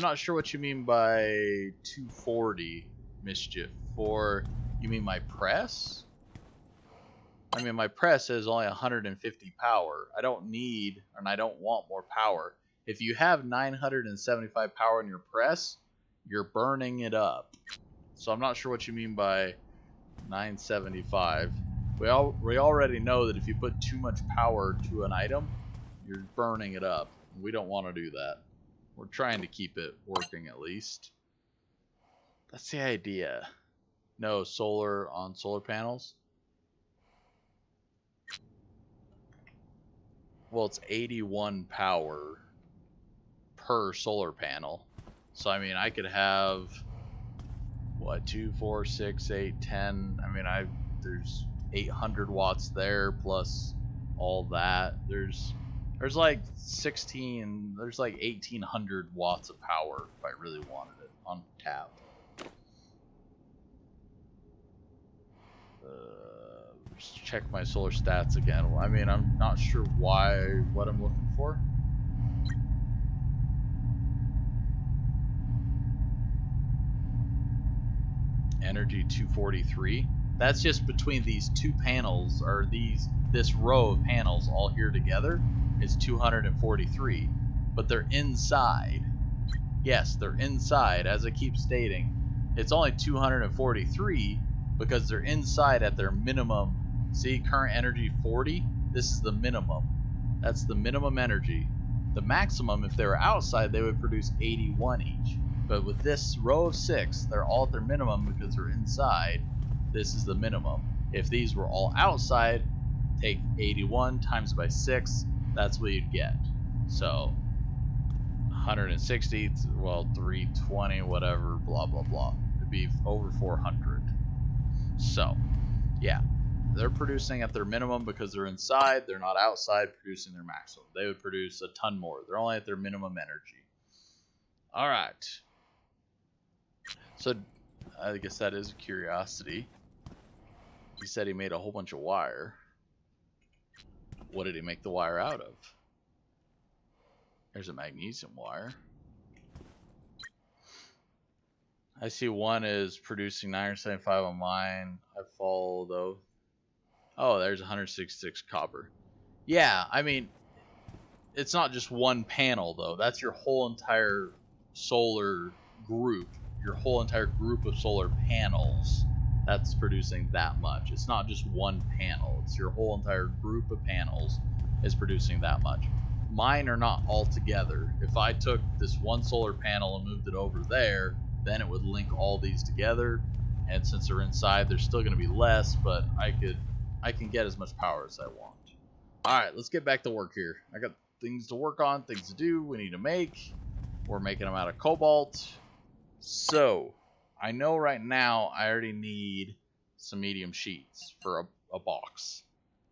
not sure what you mean by 240, Mischief. You mean my press? I mean, my press is only 150 power. I don't need, and I don't want more power. If you have 975 power in your press, you're burning it up. So I'm not sure what you mean by 975. We already know that if you put too much power to an item, you're burning it up. We don't want to do that. We're trying to keep it working at least. That's the idea. No solar on solar panels. Well, it's 81 power per solar panel. So I mean, I could have what, 2, 4, 6, 8, 10. I mean, there's 800 watts there plus all that. There's like 1800 watts of power if I really wanted it on tap. Just check my solar stats again. I mean, I'm not sure what I'm looking for. Energy 243. That's just between these two panels, or this row of panels all here together is 243. But they're inside. Yes, they're inside, as I keep stating. It's only 243 because they're inside at their minimum. See, current energy 40. This is the minimum. That's the minimum energy. The maximum, if they were outside, they would produce 81 each. But with this row of 6, they're all at their minimum because they're inside. This is the minimum. If these were all outside, take 81 times by 6, that's what you'd get. So 160, well, 320, whatever, blah blah blah. It'd be over 400. So yeah, they're producing at their minimum because they're inside. They're not outside producing their maximum. They would produce a ton more. They're only at their minimum energy. All right. So I guess that is a curiosity. He said he made a whole bunch of wire. What did he make the wire out of? There's a magnesium wire. I see one is producing 975 on mine. I follow though. Oh, there's 166 copper. Yeah, I mean, it's not just one panel though. That's your whole entire solar group. Your whole entire group of solar panels. that's producing that much. It's not just one panel, it's your whole entire group of panels is producing that much. Mine are not all together. If I took this one solar panel and moved it over there, then it would link all these together, and since they're inside, there's still going to be less, but I can get as much power as I want. Alright, let's get back to work here. I got things to work on, things to do, we need to make. We're making them out of cobalt. So, I know right now I already need some medium sheets for a box.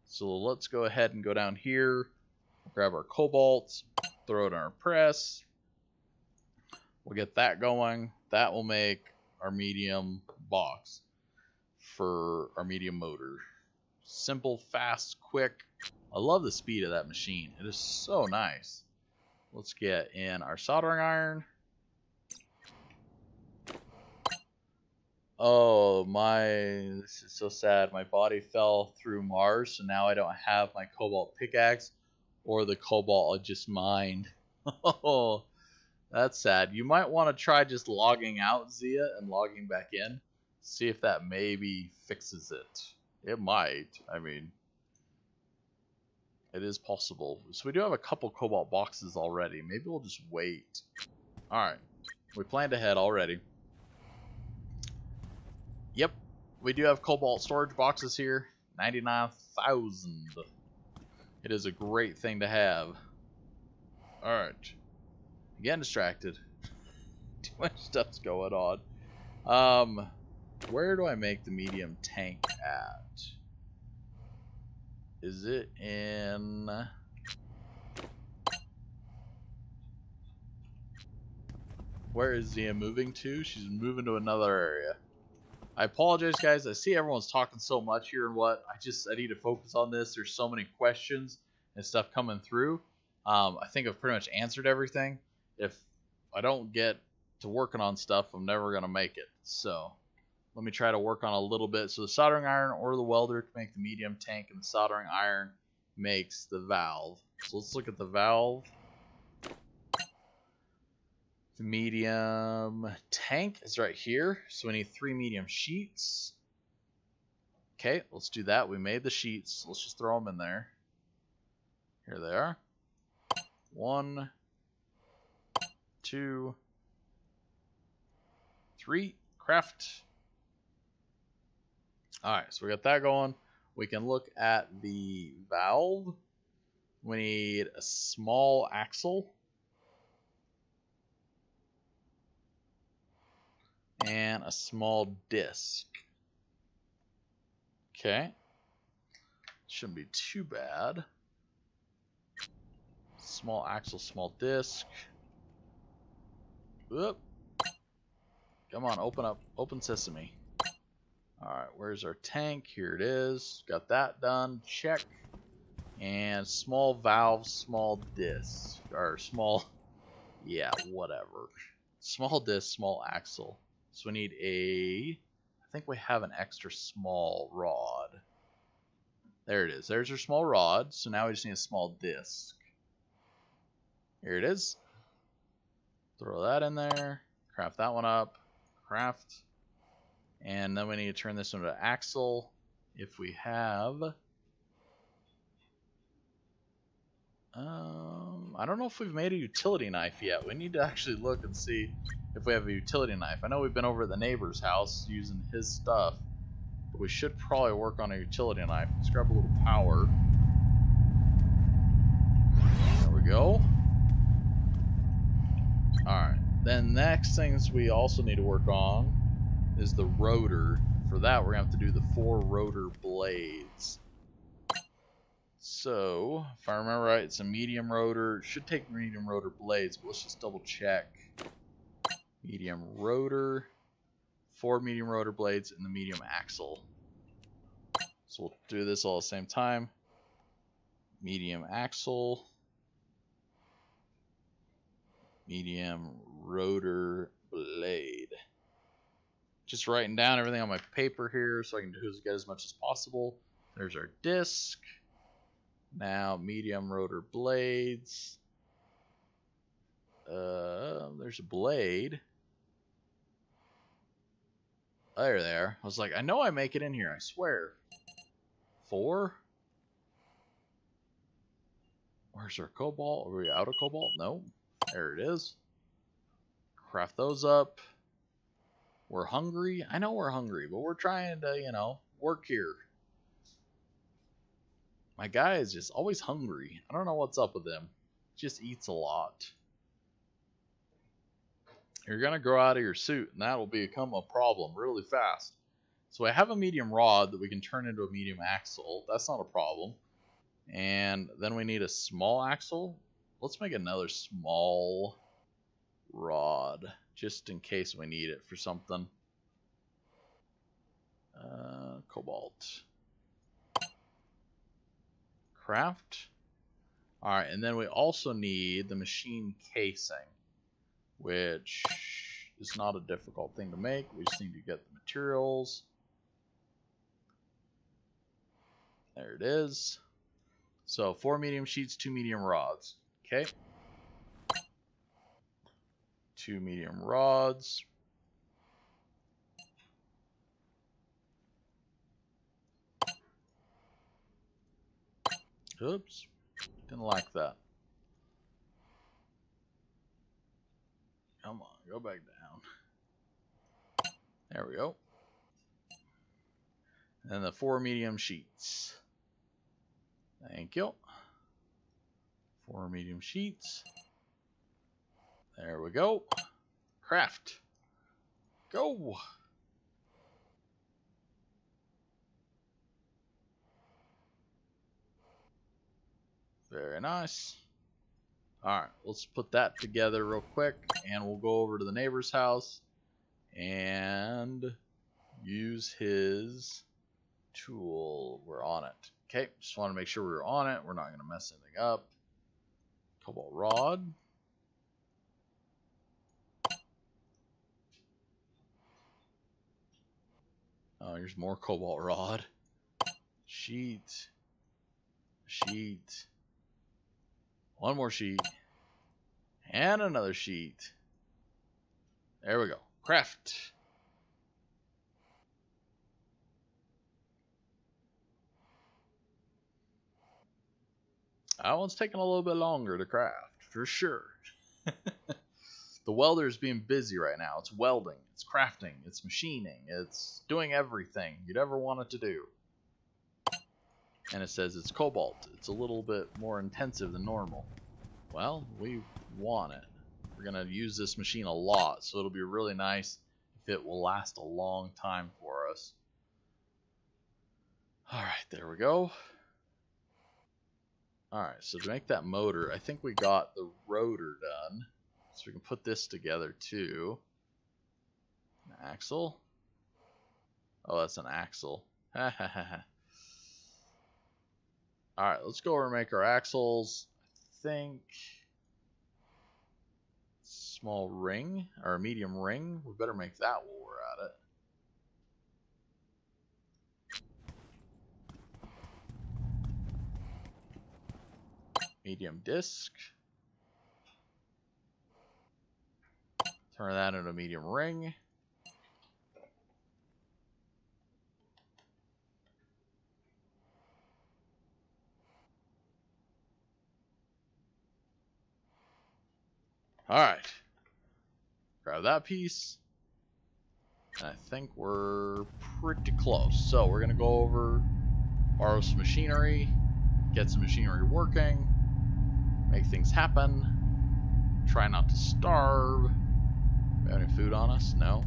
So let's go ahead and go down here, grab our cobalt, throw it in our press. We'll get that going. That will make our medium box for our medium motor. Simple, fast, quick. I love the speed of that machine. It is so nice. Let's get in our soldering iron. Oh, this is so sad. My body fell through Mars, so now I don't have my cobalt pickaxe or the cobalt I just mined. Oh, that's sad. You might want to try just logging out, Zia, and logging back in. See if that maybe fixes it. It might. I mean, it is possible. So we do have a couple cobalt boxes already. Maybe we'll just wait. Alright. We planned ahead already. Yep. We do have cobalt storage boxes here. 99,000. It is a great thing to have. Alright. Getting distracted. Too much stuff's going on. Where do I make the medium tank at? Is it in... Where is Zia moving to? She's moving to another area. I apologize, guys. I see everyone's talking so much here and what. I need to focus on this. There's so many questions and stuff coming through. I think I've pretty much answered everything. If I don't get to working on stuff, I'm never going to make it. So... let me try to work on a little bit. So the soldering iron or the welder can make the medium tank, and the soldering iron makes the valve. So let's look at the valve. The medium tank is right here. So we need 3 medium sheets. Okay, let's do that. We made the sheets. Let's just throw them in there. Here they are. 1, 2, 3. Craft. Alright, so we got that going. We can look at the valve. We need a small axle. And a small disc. Okay. Shouldn't be too bad. Small axle, small disc. Whoop. Come on, open up. Open sesame. Alright, where's our tank? Here it is. Got that done. Check. And small valve, small disc. Or small... yeah, whatever. Small disc, small axle. So we need a... I think we have an extra small rod. There it is. There's our small rod. So now we just need a small disc. Here it is. Throw that in there. Craft that one up. Craft... and then we need to turn this into an axle. If we have... I don't know if we've made a utility knife yet. We need to actually look and see if we have a utility knife. I know we've been over at the neighbor's house using his stuff, but we should probably work on a utility knife. Let's grab a little power. There we go. Alright. Then next things we also need to work on is the rotor. For that, we're going to have to do the 4 rotor blades. So, if I remember right, it's a medium rotor. It should take medium rotor blades, but let's just double check. Medium rotor, 4 medium rotor blades, and the medium axle. So we'll do this all at the same time. Medium axle. Medium rotor blade. Just writing down everything on my paper here so I can get as much as possible. There's our disc. Now medium rotor blades. There's a blade. There they are. I was like, I know I make it in here, I swear. 4? Where's our cobalt? Are we out of cobalt? No. There it is. Craft those up. We're hungry. I know we're hungry, but we're trying to, you know, work here. My guy is just always hungry. I don't know what's up with him. Just eats a lot. You're going to grow out of your suit, and that will become a problem really fast. So I have a medium rod that we can turn into a medium axle. That's not a problem. And then we need a small axle. Let's make another small rod, just in case we need it for something. Cobalt. Craft. Alright, and then we also need the machine casing, which is not a difficult thing to make. We just need to get the materials. There it is. So 4 medium sheets, 2 medium rods. Okay. 2 medium rods. Oops. Didn't like that. Come on, go back down. There we go. And the 4 medium sheets. Thank you. 4 medium sheets. There we go. Craft. Go. Very nice. Alright, let's put that together real quick, and we'll go over to the neighbor's house and use his tool. We're on it. Okay, just want to make sure we're on it. We're not going to mess anything up. Cobalt rod. Oh, here's more cobalt rod. Sheet. Sheet. One more sheet. And another sheet. There we go. Craft. That one's taking a little bit longer to craft, for sure. The welder's being busy right now. It's welding, it's crafting, it's machining, it's doing everything you'd ever want it to do. And it says it's cobalt. It's a little bit more intensive than normal. Well, we want it. We're going to use this machine a lot, so it'll be really nice if it will last a long time for us. Alright, there we go. Alright, so to make that motor, I think we got the rotor done. So we can put this together too. An axle. Oh, that's an axle. Ha ha ha ha. Alright, let's go over and make our axles. I think small ring, or a medium ring. We better make that while we're at it. Medium disc. Turn that into a medium ring. Alright. Grab that piece. And I think we're pretty close. So we're going to go over, borrow some machinery, get some machinery working, make things happen, try not to starve. We have any food on us? No.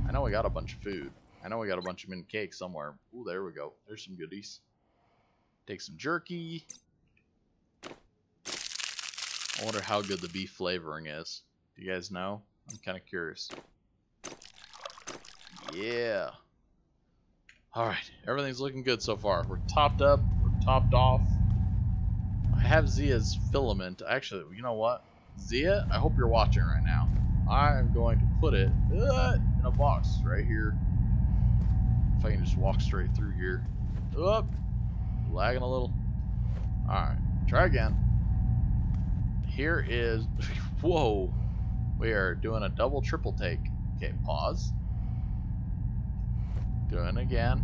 I know we got a bunch of food. I know we got a bunch of mint cake somewhere. Ooh, there we go. There's some goodies. Take some jerky. I wonder how good the beef flavoring is. Do you guys know? I'm kind of curious. Yeah. Alright, everything's looking good so far. We're topped up. We're topped off. I have Zia's filament. Actually, you know what? Zia, I hope you're watching right now. I'm going to put it in a box right here. If I can just walk straight through here. Oop, lagging a little. Alright, try again. Here is, whoa, we are doing a double triple take. Okay, pause. Doing it again.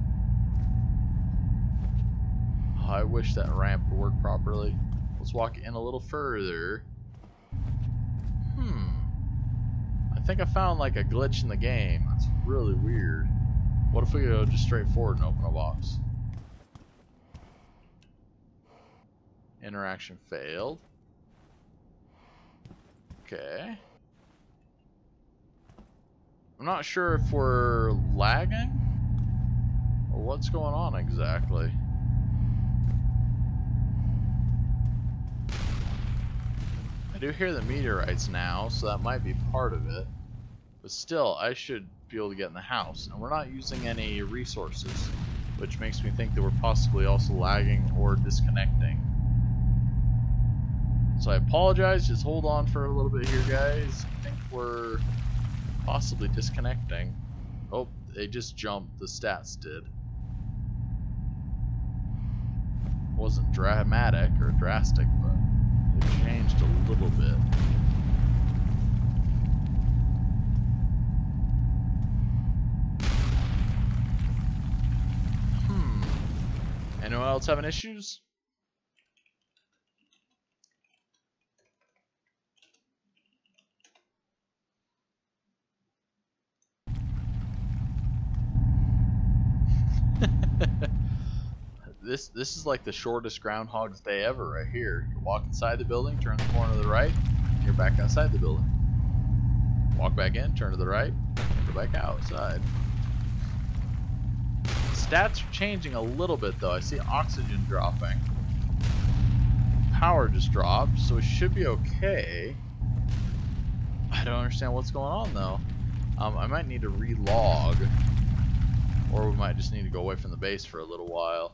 Oh, I wish that ramp would work properly. Let's walk in a little further. I think I found like a glitch in the game. That's really weird. What if we go just straight forward and open a box? Interaction failed. Okay. I'm not sure if we're lagging or what's going on exactly. I do hear the meteorites now, so that might be part of it. But still, I should be able to get in the house. And we're not using any resources, which makes me think that we're possibly also lagging or disconnecting. So I apologize, just hold on for a little bit here, guys. I think we're possibly disconnecting. Oh, they just jumped, the stats did. Wasn't dramatic or drastic, but it changed a little bit. Anyone else having issues? This is like the shortest Groundhog's Day ever right here. You walk inside the building, turn the corner to the right, you're back outside the building. Walk back in, turn to the right, go back outside. Stats are changing a little bit though. I see oxygen dropping. Power just dropped, so it should be okay. I don't understand what's going on though. I might need to relog, or we might just need to go away from the base for a little while.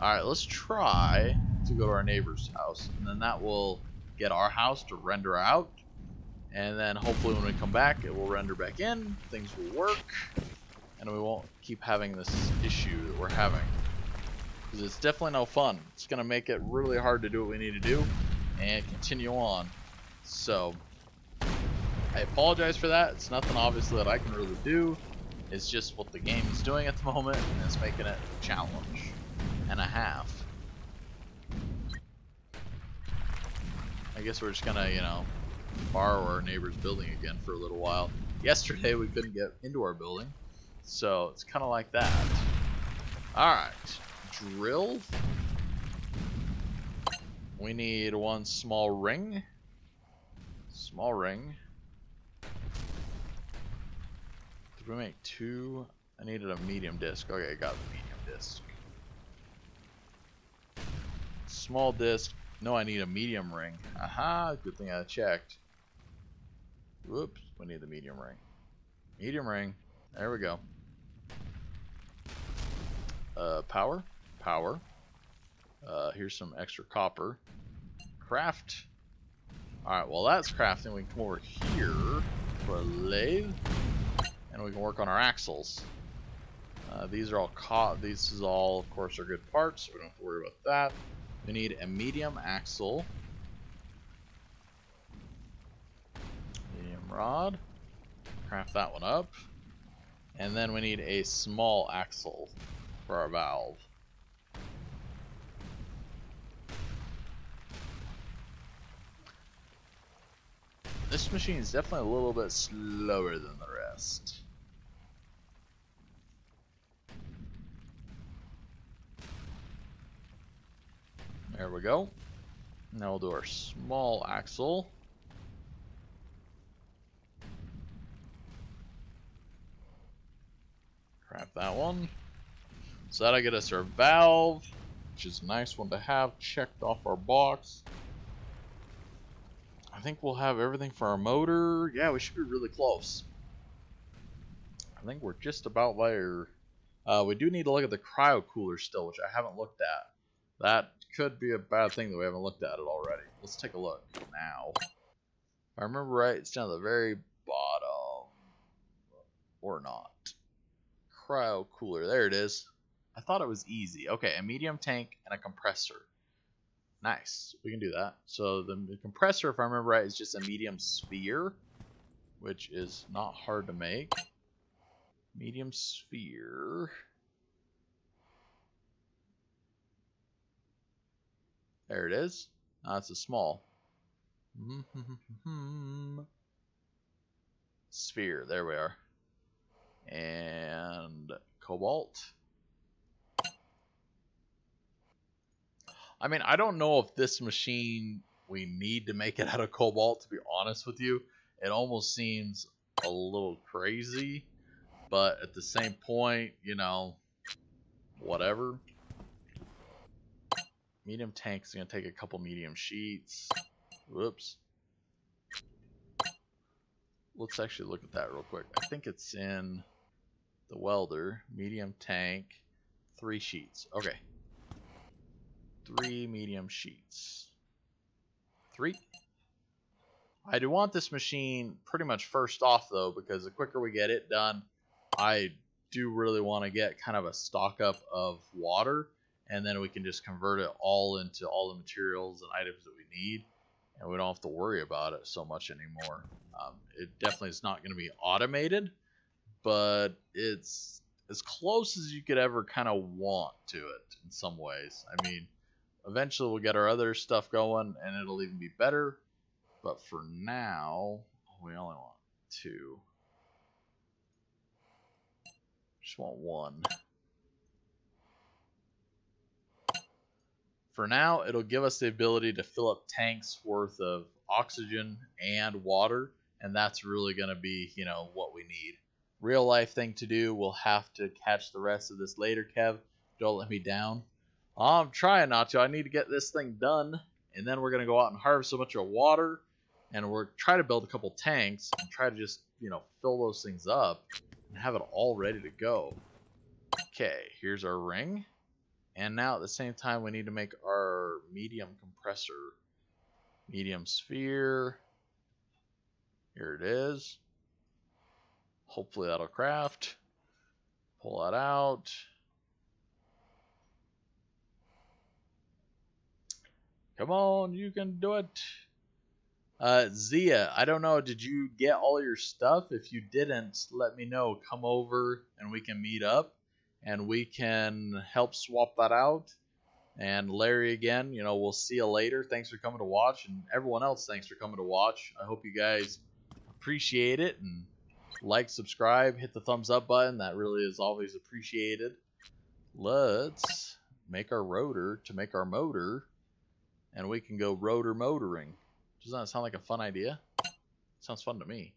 Alright, let's try to go to our neighbor's house, and then that will get our house to render out, and then hopefully when we come back it will render back in, things will work, and we won't keep having this issue that we're having. Because it's definitely no fun. It's going to make it really hard to do what we need to do and continue on. So, I apologize for that. It's nothing obviously that I can really do. It's just what the game is doing at the moment, and it's making it a challenge and a half. I guess we're just gonna, you know, borrow our neighbor's building again for a little while. Yesterday we couldn't get into our building, so it's kind of like that. Alright, drill. We need one small ring. Small ring. Did we make two? I needed a medium disc. Okay, I got the medium disc. Small disc. No, I need a medium ring. Aha, good thing I checked. Whoops, we need the medium ring. Medium ring. There we go. Power. Power. Here's some extra copper. Craft. Alright, well that's crafting. We can come over here for a lathe. And we can work on our axles. These are all these is all, of course, are good parts, so we don't have to worry about that. We need a medium axle. Medium rod. Craft that one up. And then we need a small axle for our valve. This machine is definitely a little bit slower than the rest. There we go. Now we'll do our small axle. Craft that one. So that'll get us our valve, which is a nice one to have checked off our box. I think we'll have everything for our motor. Yeah, we should be really close. I think we're just about there. We do need to look at the cryo cooler still, which I haven't looked at. That could be a bad thing that we haven't looked at it already. Let's take a look now. If I remember right, it's down at the very bottom. Or not. Cryo cooler. There it is. I thought it was easy. Okay, a medium tank and a compressor. Nice. We can do that. So the compressor, if I remember right, is just a medium sphere, which is not hard to make. Medium sphere. There it is. It's a small. Sphere. There we are. And cobalt. I mean, I don't know if this machine, we need to make it out of cobalt, to be honest with you. It almost seems a little crazy, but at the same point, you know, whatever. Medium tank's going to take a couple medium sheets. Whoops. Let's actually look at that real quick. I think it's in the welder. Medium tank, 3 sheets. Okay. 3 medium sheets. 3. I do want this machine pretty much first off, though, because the quicker we get it done, I do really want to get kind of a stock up of water, and then we can just convert it all into all the materials and items that we need, and we don't have to worry about it so much anymore. It definitely is not going to be automated, but it's as close as you could ever kind of want to it in some ways. I mean, eventually we'll get our other stuff going, and it'll even be better. But for now, we only want 2. Just want 1. For now, it'll give us the ability to fill up tanks worth of oxygen and water, and that's really going to be, you know, what we need. Real life thing to do, we'll have to catch the rest of this later, Kev. Don't let me down. I'm trying not to. I need to get this thing done, and then we're going to go out and harvest a bunch of water, and we're try to build a couple tanks and try to just, you know, fill those things up and have it all ready to go. Okay, here's our ring. And now at the same time, we need to make our medium compressor. Medium sphere. Here it is. Hopefully that'll craft. Pull that out. Come on, you can do it. Zia, I don't know, did you get all your stuff? If you didn't, let me know. Come over and we can meet up and we can help swap that out. And Larry, again, you know, we'll see you later. Thanks for coming to watch, and everyone else, thanks for coming to watch. I hope you guys appreciate it, and like, subscribe, hit the thumbs up button. That really is always appreciated. Let's make our rotor to make our motor, and we can go rotor motoring. Doesn't that sound like a fun idea? Sounds fun to me.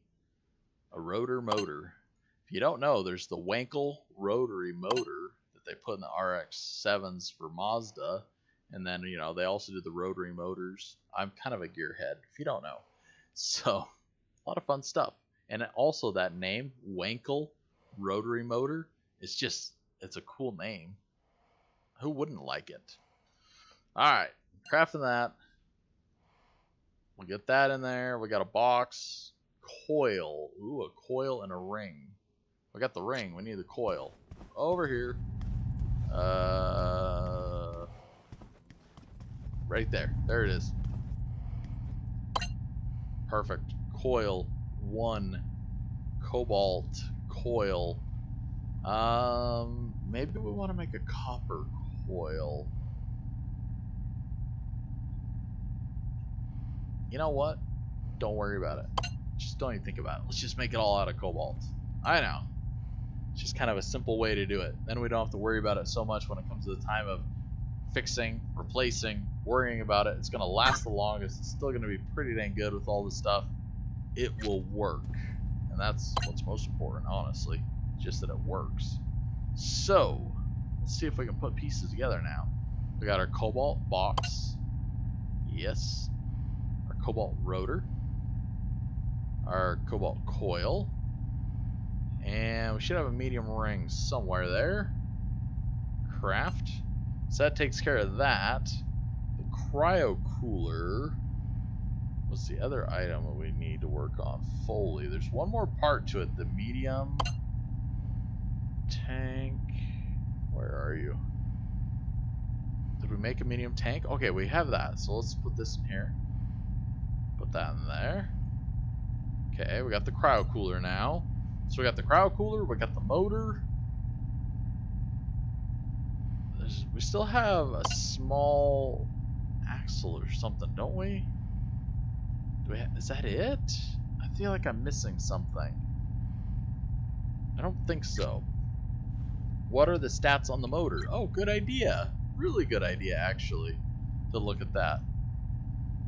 A rotor motor. If you don't know, there's the Wankel rotary motor that they put in the RX-7s for Mazda. And then, you know, they also do the rotary motors. I'm kind of a gearhead, if you don't know. So, a lot of fun stuff. And also that name, Wankel rotary motor, it's just, it's a cool name. Who wouldn't like it? Alright, crafting that. We'll get that in there. We got a box. Coil. Ooh, a coil and a ring. We got the ring. We need the coil. Over here. Right there. There it is. Perfect. Coil. 1. Cobalt. Coil. Maybe we want to make a copper coil. You know what? Don't worry about it. Just don't even think about it. Let's just make it all out of cobalt. I know. It's just kind of a simple way to do it. Then we don't have to worry about it so much when it comes to the time of fixing, replacing, worrying about it. It's going to last the longest. It's still going to be pretty dang good with all this stuff. It will work. And that's what's most important, honestly. Just that it works. So, let's see if we can put pieces together now. We got our cobalt box. Yes. Cobalt rotor, our cobalt coil, and we should have a medium ring somewhere there. Craft. So that takes care of that. The cryo cooler. What's the other item that we need to work on? Foley. There's one more part to it. The medium tank. Where are you? Did we make a medium tank? Okay, we have that. So let's put this in here. Put that in there. Okay, we got the cryo cooler now. So we got the cryo cooler, we got the motor. We still have a small axle or something, don't we? Is that it? I feel like I'm missing something. I don't think so. What are the stats on the motor? Oh, good idea. Really good idea, actually, to look at that.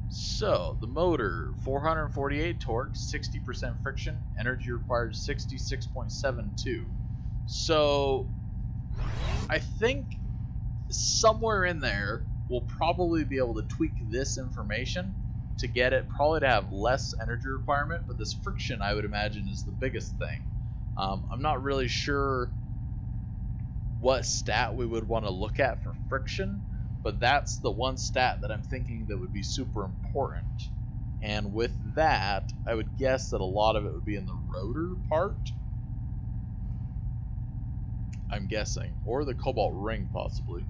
So, the motor, 448 torque, 60% friction, energy required 66.72. So, I think somewhere in there, we'll probably be able to tweak this information to get it probably to have less energy requirement, but this friction, I would imagine, is the biggest thing. I'm not really sure what stat we would want to look at for friction, but that's the one stat that I'm thinking that would be super important. And with that, I would guess that a lot of it would be in the rotor part, I'm guessing, or the cobalt ring possibly.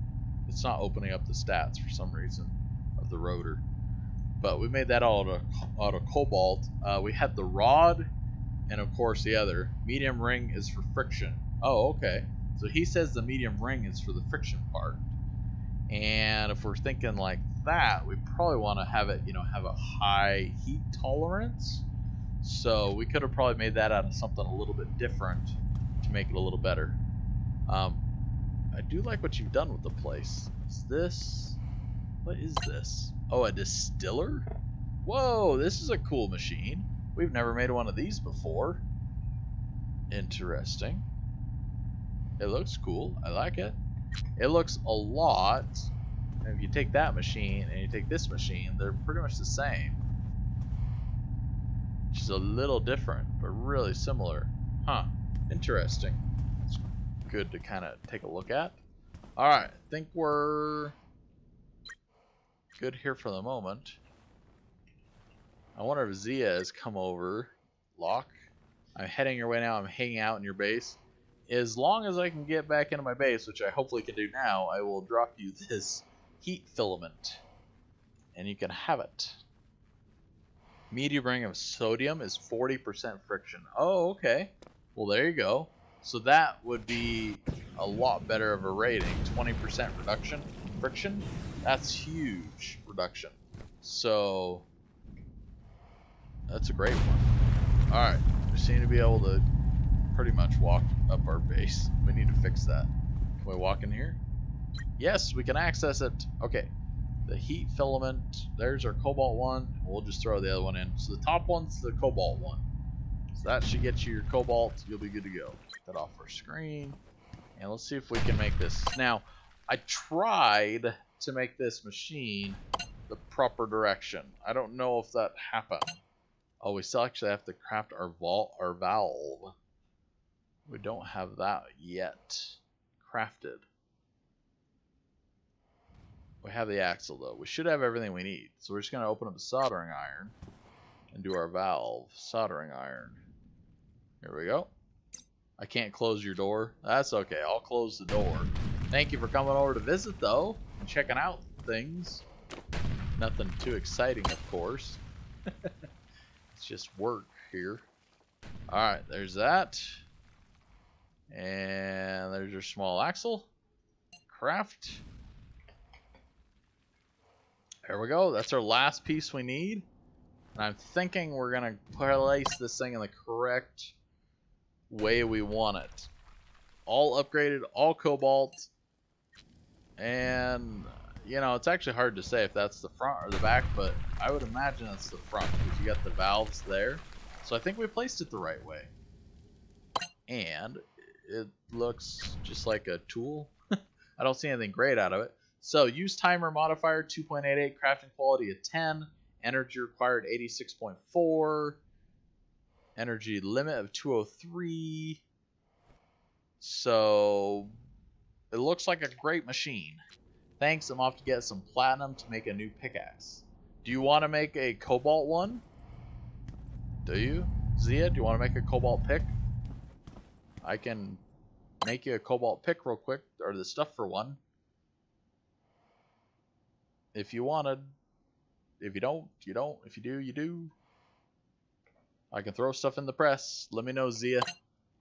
It's not opening up the stats for some reason of the rotor, but we made that all out of cobalt. We had the rod, and of course the other medium ring is for friction. Oh, okay. So he says the medium ring is for the friction part. And if we're thinking like that, we probably want to have it, have a high heat tolerance. So we could have probably made that out of something a little bit different to make it a little better. I do like what you've done with the place. What is this? Oh, a distiller? Whoa, this is a cool machine. We've never made one of these before. Interesting. It looks cool. I like it. It looks a lot. And if you take that machine and you take this machine, they're pretty much the same. Just a little different, but really similar. Huh. Interesting. It's good to kind of take a look at. Alright, I think we're good here for the moment. I wonder if Zia has come over. Lock. I'm heading your way now. I'm hanging out in your base. As long as I can get back into my base, which I hopefully can do now, I will drop you this heat filament. And you can have it. Medium ring of sodium is 40% friction. Oh, okay. Well, there you go. So that would be a lot better of a rating. 20% reduction friction. That's huge reduction. So that's a great one. Alright. We seem to be able to pretty much walk up our base. We need to fix that. Can we walk in here? Yes, we can access it. Okay. The heat filament. There's our cobalt one. We'll just throw the other one in. So the top one's the cobalt one. So that should get you your cobalt. You'll be good to go. Get that off our screen. And let's see if we can make this. Now, I tried to make this machine the proper direction. I don't know if that happened. Oh, we still actually have to craft our valve. We don't have that yet crafted. We have the axle though. We should have everything we need. So we're just going to open up the soldering iron and do our valve. Soldering iron. Here we go. I can't close your door. That's okay. I'll close the door. Thank you for coming over to visit though and checking out things. Nothing too exciting, of course. It's just work here. Alright, there's that. And there's your small axle. Craft. There we go. That's our last piece we need. And I'm thinking we're going to place this thing in the correct way we want it. All upgraded, all cobalt. And, it's actually hard to say if that's the front or the back, but I would imagine it's the front because you got the valves there. So I think we placed it the right way. And it looks just like a tool. I don't see anything great out of it. So use timer modifier 2.88, crafting quality of 10, energy required 86.4, energy limit of 203. So it looks like a great machine. Thanks, I'm off to get some platinum to make a new pickaxe. Do you want to make a cobalt one? Do you? Zia, do you want to make a cobalt pick? I can make you a cobalt pick real quick, or the stuff for one. If you wanted. If you don't, you don't. If you do, you do. I can throw stuff in the press. Let me know, Zia.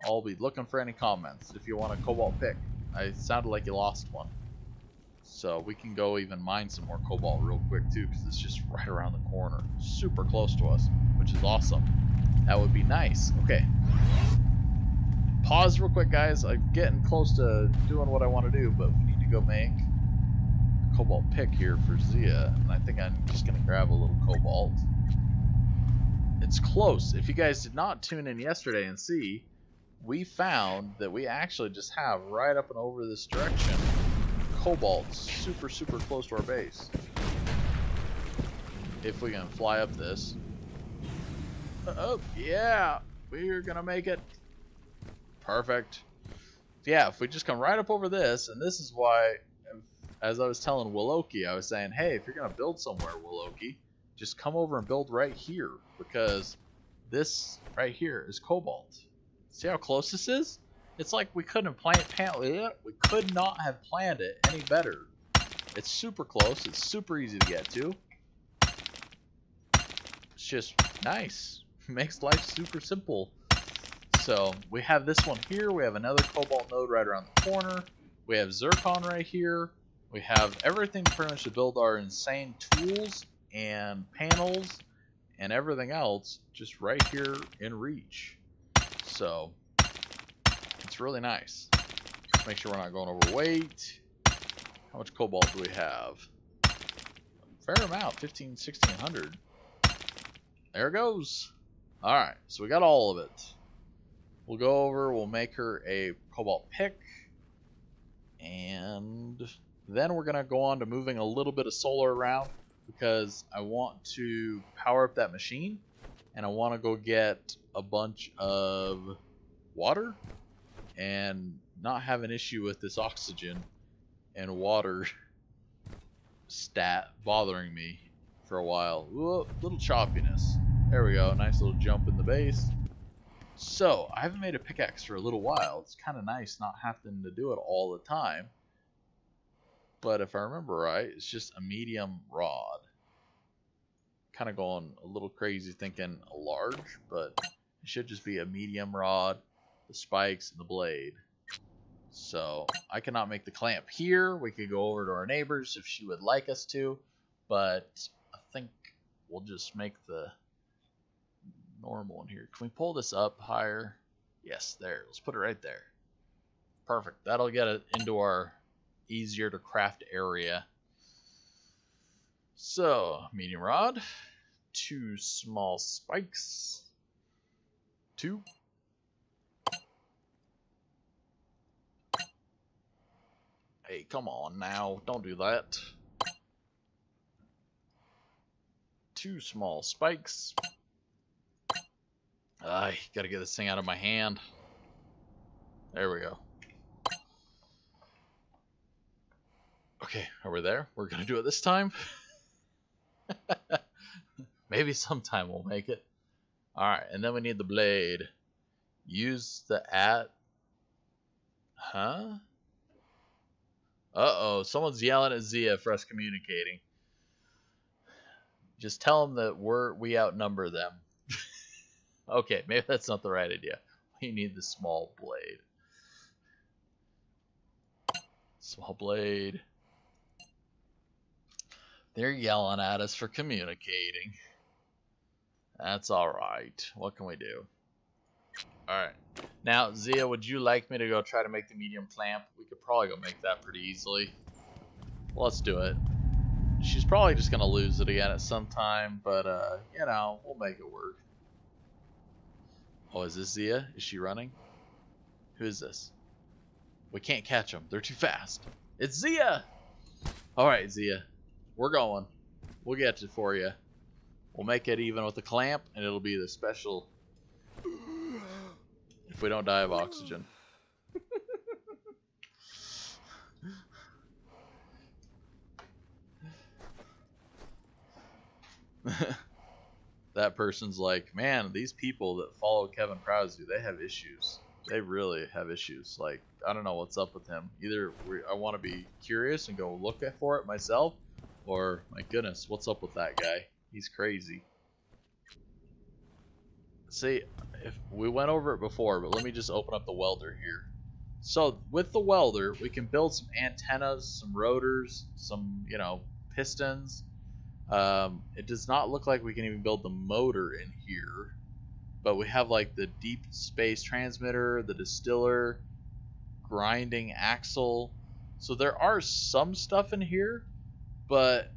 I'll be looking for any comments if you want a cobalt pick. I sounded like you lost one. So we can go even mine some more cobalt real quick too, because it's just right around the corner. Super close to us, which is awesome. That would be nice. Okay. Pause real quick, guys. I'm getting close to doing what I want to do, but we need to go make a cobalt pick here for Zia. And I think I'm just going to grab a little cobalt. It's close. If you guys did not tune in yesterday and see, we found that we actually just have right up and over this direction cobalt super close to our base. If we can fly up this. Oh, yeah. We're going to make it. Perfect. Yeah, if we just come right up over this, and this is why, as I was telling Willoki, I was saying, hey, if you're going to build somewhere, Willoki, just come over and build right here, because this right here is cobalt. See how close this is? It's like we couldn't we could not have planned it any better. It's super close. It's super easy to get to. It's just nice. Makes life super simple. So we have this one here. We have another cobalt node right around the corner. We have zircon right here. We have everything pretty much to build our insane tools and panels and everything else just right here in reach. So it's really nice. Let's make sure we're not going overweight. How much cobalt do we have? A fair amount, 1600. There it goes. Alright, so we got all of it. We'll go over, we'll make her a cobalt pick, and then we're going to go on to moving a little bit of solar around, because I want to power up that machine, and I want to go get a bunch of water, and not have an issue with this oxygen and water stat bothering me for a while. Ooh, little choppiness. There we go, nice little jump in the base. So, I haven't made a pickaxe for a little while. It's kind of nice not having to do it all the time. But if I remember right, it's just a medium rod. Kind of going a little crazy thinking a large, but it should just be a medium rod, the spikes, and the blade. So, I cannot make the clamp here. We could go over to our neighbors if she would like us to. But I think we'll just make the normal one here. Can we pull this up higher? Yes, there. Let's put it right there. Perfect. That'll get it into our easier to craft area. So, medium rod, 2 small spikes, 2. Hey, come on now. Don't do that. 2 small spikes. Gotta get this thing out of my hand. There we go. Okay, are we there? We're gonna do it this time? Maybe sometime we'll make it. Alright, and then we need the blade. Use the Huh? Uh-oh, someone's yelling at Zia for us communicating. Just tell them that we outnumber them. Okay, maybe that's not the right idea. We need the small blade. Small blade. They're yelling at us for communicating. That's alright. What can we do? Alright. Now, Zia, would you like me to go try to make the medium clamp? We could probably go make that pretty easily. Let's do it. She's probably just going to lose it again at some time, but, you know, we'll make it work. Oh, is this Zia? Is she running? Who is this? We can't catch them. They're too fast. It's Zia! Alright, Zia. We're going. We'll get it for you. We'll make it even with the clamp, and it'll be the special... if we don't die of oxygen. That person's like, man, these people that follow Kevin Krause, they have issues. They really have issues. Like, I don't know what's up with him. Either I want to be curious and go look for it myself, or, my goodness, what's up with that guy? He's crazy. See, if we went over it before, but let me just open up the welder here. So with the welder, we can build some antennas, some rotors, some, you know, pistons. It does not look like we can even build the motor in here, but we have like the deep space transmitter, the distiller, grinding axle. So there are some stuff in here, but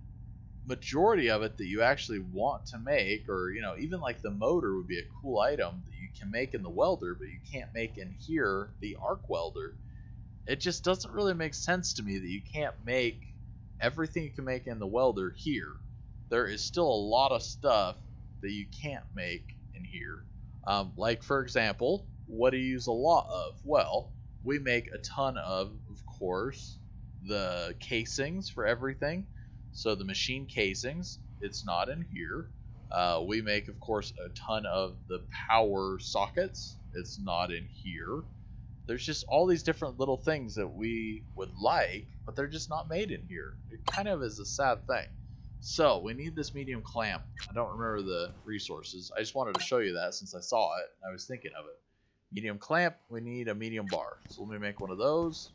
majority of it that you actually want to make, or you know, even like the motor would be a cool item that you can make in the welder, but you can't make in here, the arc welder. It just doesn't really make sense to me that you can't make everything you can make in the welder here. There is still a lot of stuff that you can't make in here. Like for example, what do you use a lot of? Well, we make a ton of course, the casings for everything. So the machine casings, it's not in here. We make, of course, a ton of the power sockets. It's not in here. There's just all these different little things that we would like, but they're just not made in here. It kind of is a sad thing. So we need this medium clamp. I don't remember the resources. I just wanted to show you that since I saw it. I was thinking of it. Medium clamp, we need a medium bar. So let me make one of those.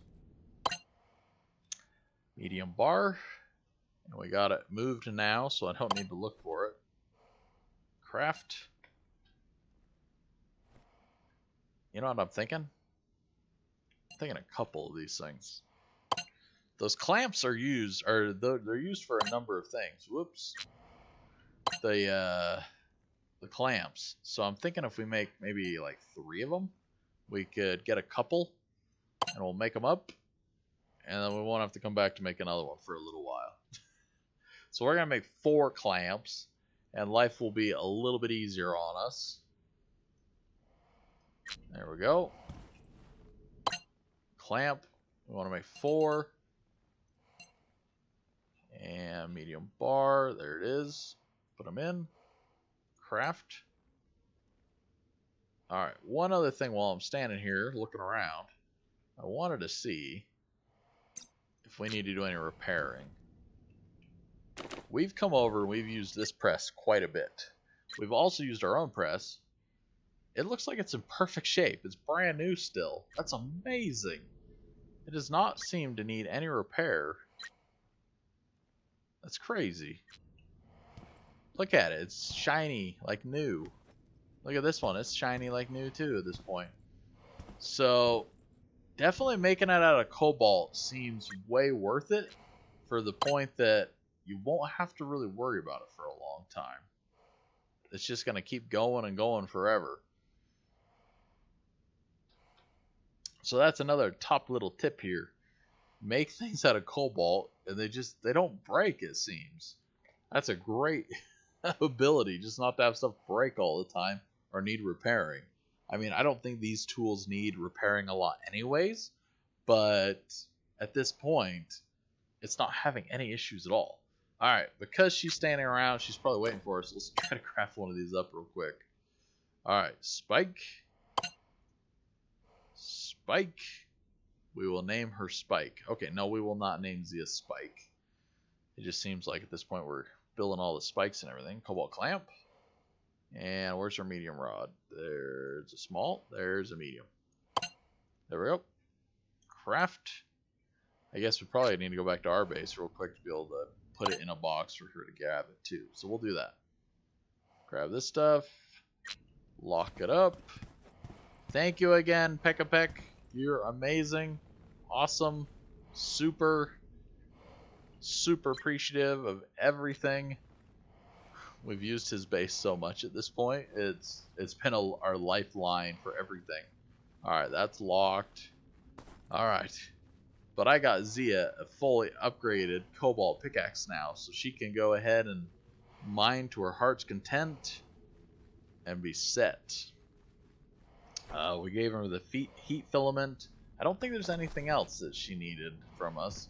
Medium bar. And we got it moved now, so I don't need to look for it. Craft. You know what I'm thinking? I'm thinking a couple of these things. Those clamps are used, or they're used for a number of things. Whoops. The clamps. So I'm thinking if we make maybe like 3 of them, we could get a couple, and we'll make them up, and then we won't have to come back to make another one for a little while. So we're going to make 4 clamps, and life will be a little bit easier on us. There we go. Clamp. We want to make 4. And medium bar. There it is. Put them in. Craft. Alright, one other thing while I'm standing here looking around. I wanted to see if we need to do any repairing. We've come over and we've used this press quite a bit. We've also used our own press. It looks like it's in perfect shape. It's brand new still. That's amazing. It does not seem to need any repair. That's crazy. Look at it. It's shiny like new. Look at this one. It's shiny like new too at this point. So definitely making it out of cobalt seems way worth it, for the point that you won't have to really worry about it for a long time. It's just going to keep going and going forever. So that's another top little tip here. Make things out of cobalt and they don't break, it seems. That's a great ability, just not to have stuff break all the time or need repairing. I mean, I don't think these tools need repairing a lot anyways, but at this point, it's not having any issues at all. Alright, because she's standing around, she's probably waiting for us. Let's try to craft one of these up real quick. Alright, Spike. Spike. We will name her Spike. Okay, no, we will not name Zia Spike. It just seems like at this point we're building all the spikes and everything. Cobalt clamp. And where's our medium rod? There's a small. There's a medium. There we go. Craft. I guess we probably need to go back to our base real quick to be able to put it in a box for her to grab it too. So we'll do that. Grab this stuff. Lock it up. Thank you again, Pekka Peck. You're amazing. Awesome. Super appreciative of everything. We've used his base so much at this point. It's been our lifeline for everything. Alright, that's locked. Alright. But I got Zia a fully upgraded cobalt pickaxe now, so she can go ahead and mine to her heart's content and be set. We gave her the heat filament. I don't think there's anything else that she needed from us.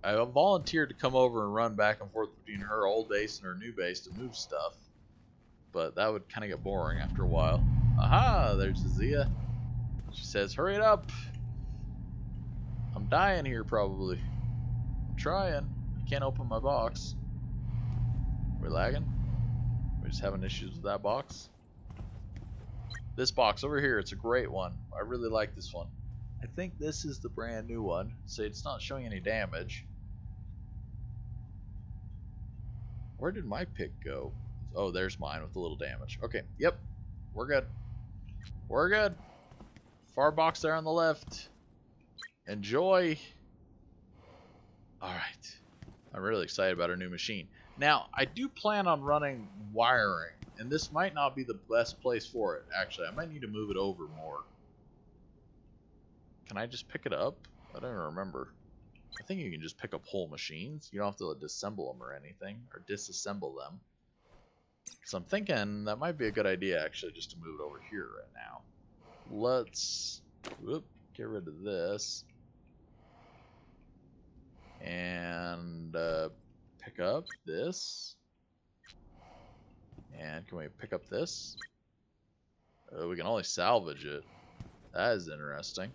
I volunteered to come over and run back and forth between her old base and her new base to move stuff, but that would kind of get boring after a while. Aha, there's Zia. She says, hurry it up. I'm dying here probably. I'm trying. I can't open my box. We're lagging? we just having issues with that box? This box over here, it's a great one. I really like this one. I think this is the brand new one, so it's not showing any damage. Where did my pick go? Oh, there's mine with a little damage. Okay, yep, we're good. We're good. Far box there on the left. Enjoy. Alright. I'm really excited about our new machine. Now, I do plan on running wiring, and this might not be the best place for it, actually. I might need to move it over more. Can I just pick it up? I don't even remember. I think you can just pick up whole machines. You don't have to disassemble them or anything, or disassemble them. So I'm thinking that might be a good idea, actually, just to move it over here right now. Let's get rid of this. And pick up this. And can we pick up this? We can only salvage it. That is interesting.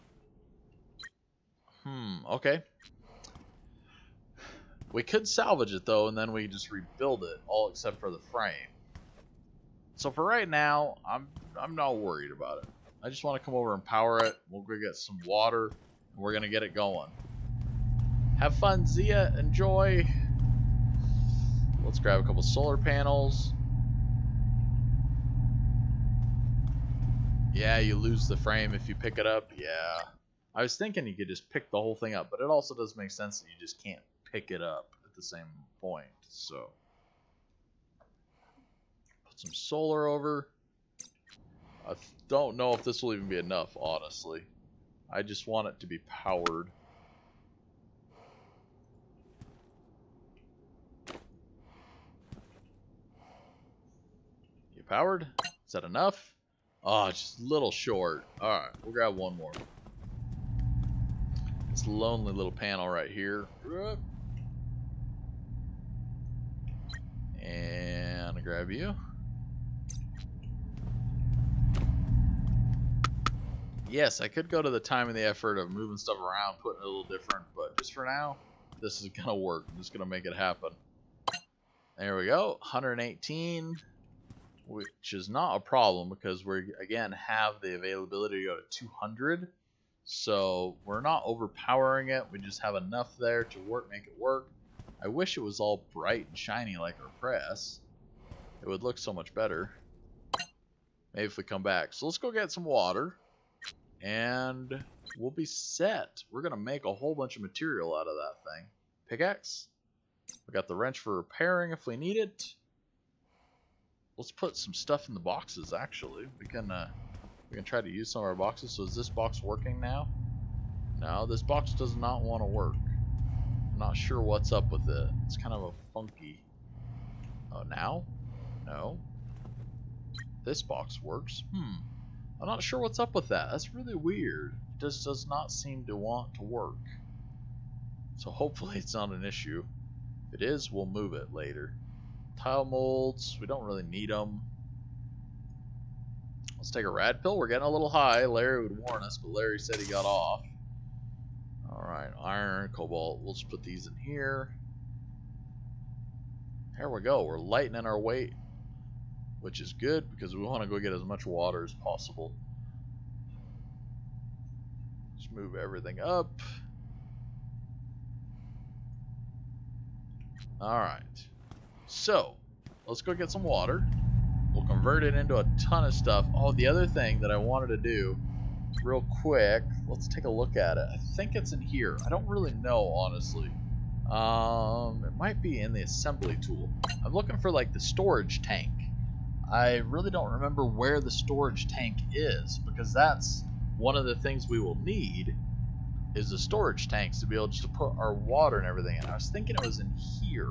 Okay. We could salvage it though, and then we just rebuild it, all except for the frame. So for right now, I'm not worried about it. I just want to come over and power it. We'll go get some water, and we're gonna get it going. Have fun, Zia. Enjoy. Let's grab a couple solar panels. Yeah, you lose the frame if you pick it up. Yeah. I was thinking you could just pick the whole thing up, but it also does make sense that you just can't pick it up at the same point. So, put some solar over. I don't know if this will even be enough, honestly. I just want it to be powered. You powered? Is that enough? Oh, just a little short. Alright, we'll grab one more. This lonely little panel right here. And I'll grab you. Yes, I could go to the time and the effort of moving stuff around, putting it a little different, but just for now, this is gonna work. I'm just gonna make it happen. There we go, 118, which is not a problem because we again have the availability to go to 200. So we're not overpowering it. We just have enough there to make it work. I wish it was all bright and shiny like our press. It would look so much better. Maybe if we come back. So let's go get some water. And we'll be set. We're going to make a whole bunch of material out of that thing. Pickaxe. We got the wrench for repairing if we need it. Let's put some stuff in the boxes, actually. We can try to use some of our boxes. So is this box working now? No, this box does not want to work. I'm not sure what's up with it. It's kind of a funky. Oh, now? No. This box works. I'm not sure what's up with that. That's really weird. It just does not seem to want to work. So hopefully it's not an issue. If it is, we'll move it later. Tile molds, we don't really need them. Let's take a rad pill. We're getting a little high. Larry would warn us, but Larry said he got off. Alright, iron, cobalt. We'll just put these in here. There we go. We're lightening our weight, which is good because we want to go get as much water as possible. Just move everything up. Alright. So, let's go get some water. We'll convert it into a ton of stuff. Oh, the other thing that I wanted to do real quick, let's take a look at it. I think it's in here. I don't really know, honestly. It might be in the assembly tool. I'm looking for like the storage tank. I really don't remember where the storage tank is, because that's one of the things we will need is the storage tanks to be able to put our water and everything in. I was thinking it was in here.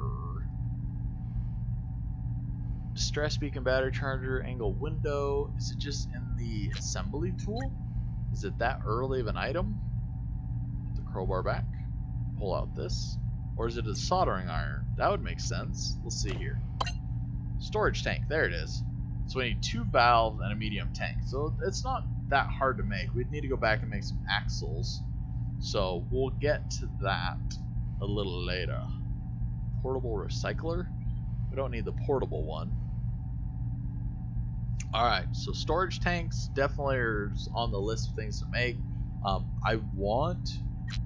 Stress beacon, battery charger, angle window. Is it just in the assembly tool? Is it that early of an item? Put the crowbar back. Pull out this. Or is it a soldering iron? That would make sense. Let's see here. Storage tank. There it is. So we need 2 valves and a medium tank. So it's not that hard to make. We'd need to go back and make some axles. So we'll get to that a little later. Portable recycler. We don't need the portable one. Alright, so storage tanks definitely are on the list of things to make.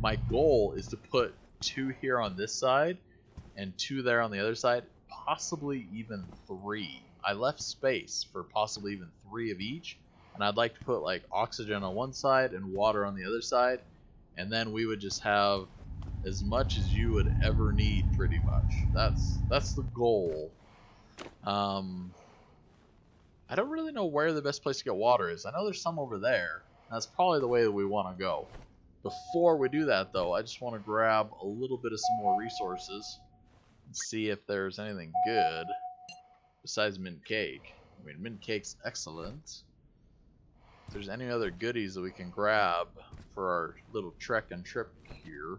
My goal is to put 2 here on this side and 2 there on the other side, possibly even 3. I left space for possibly even 3 of each, and I'd like to put like oxygen on one side and water on the other side, and then we would just have as much as you would ever need, pretty much. That's the goal. I don't really know where the best place to get water is. I know there's some over there. That's probably the way that we want to go. Before we do that, though, I just want to grab a little bit of some more resources and see if there's anything good besides mint cake. I mean, mint cake's excellent. If there's any other goodies that we can grab for our little trek and trip here.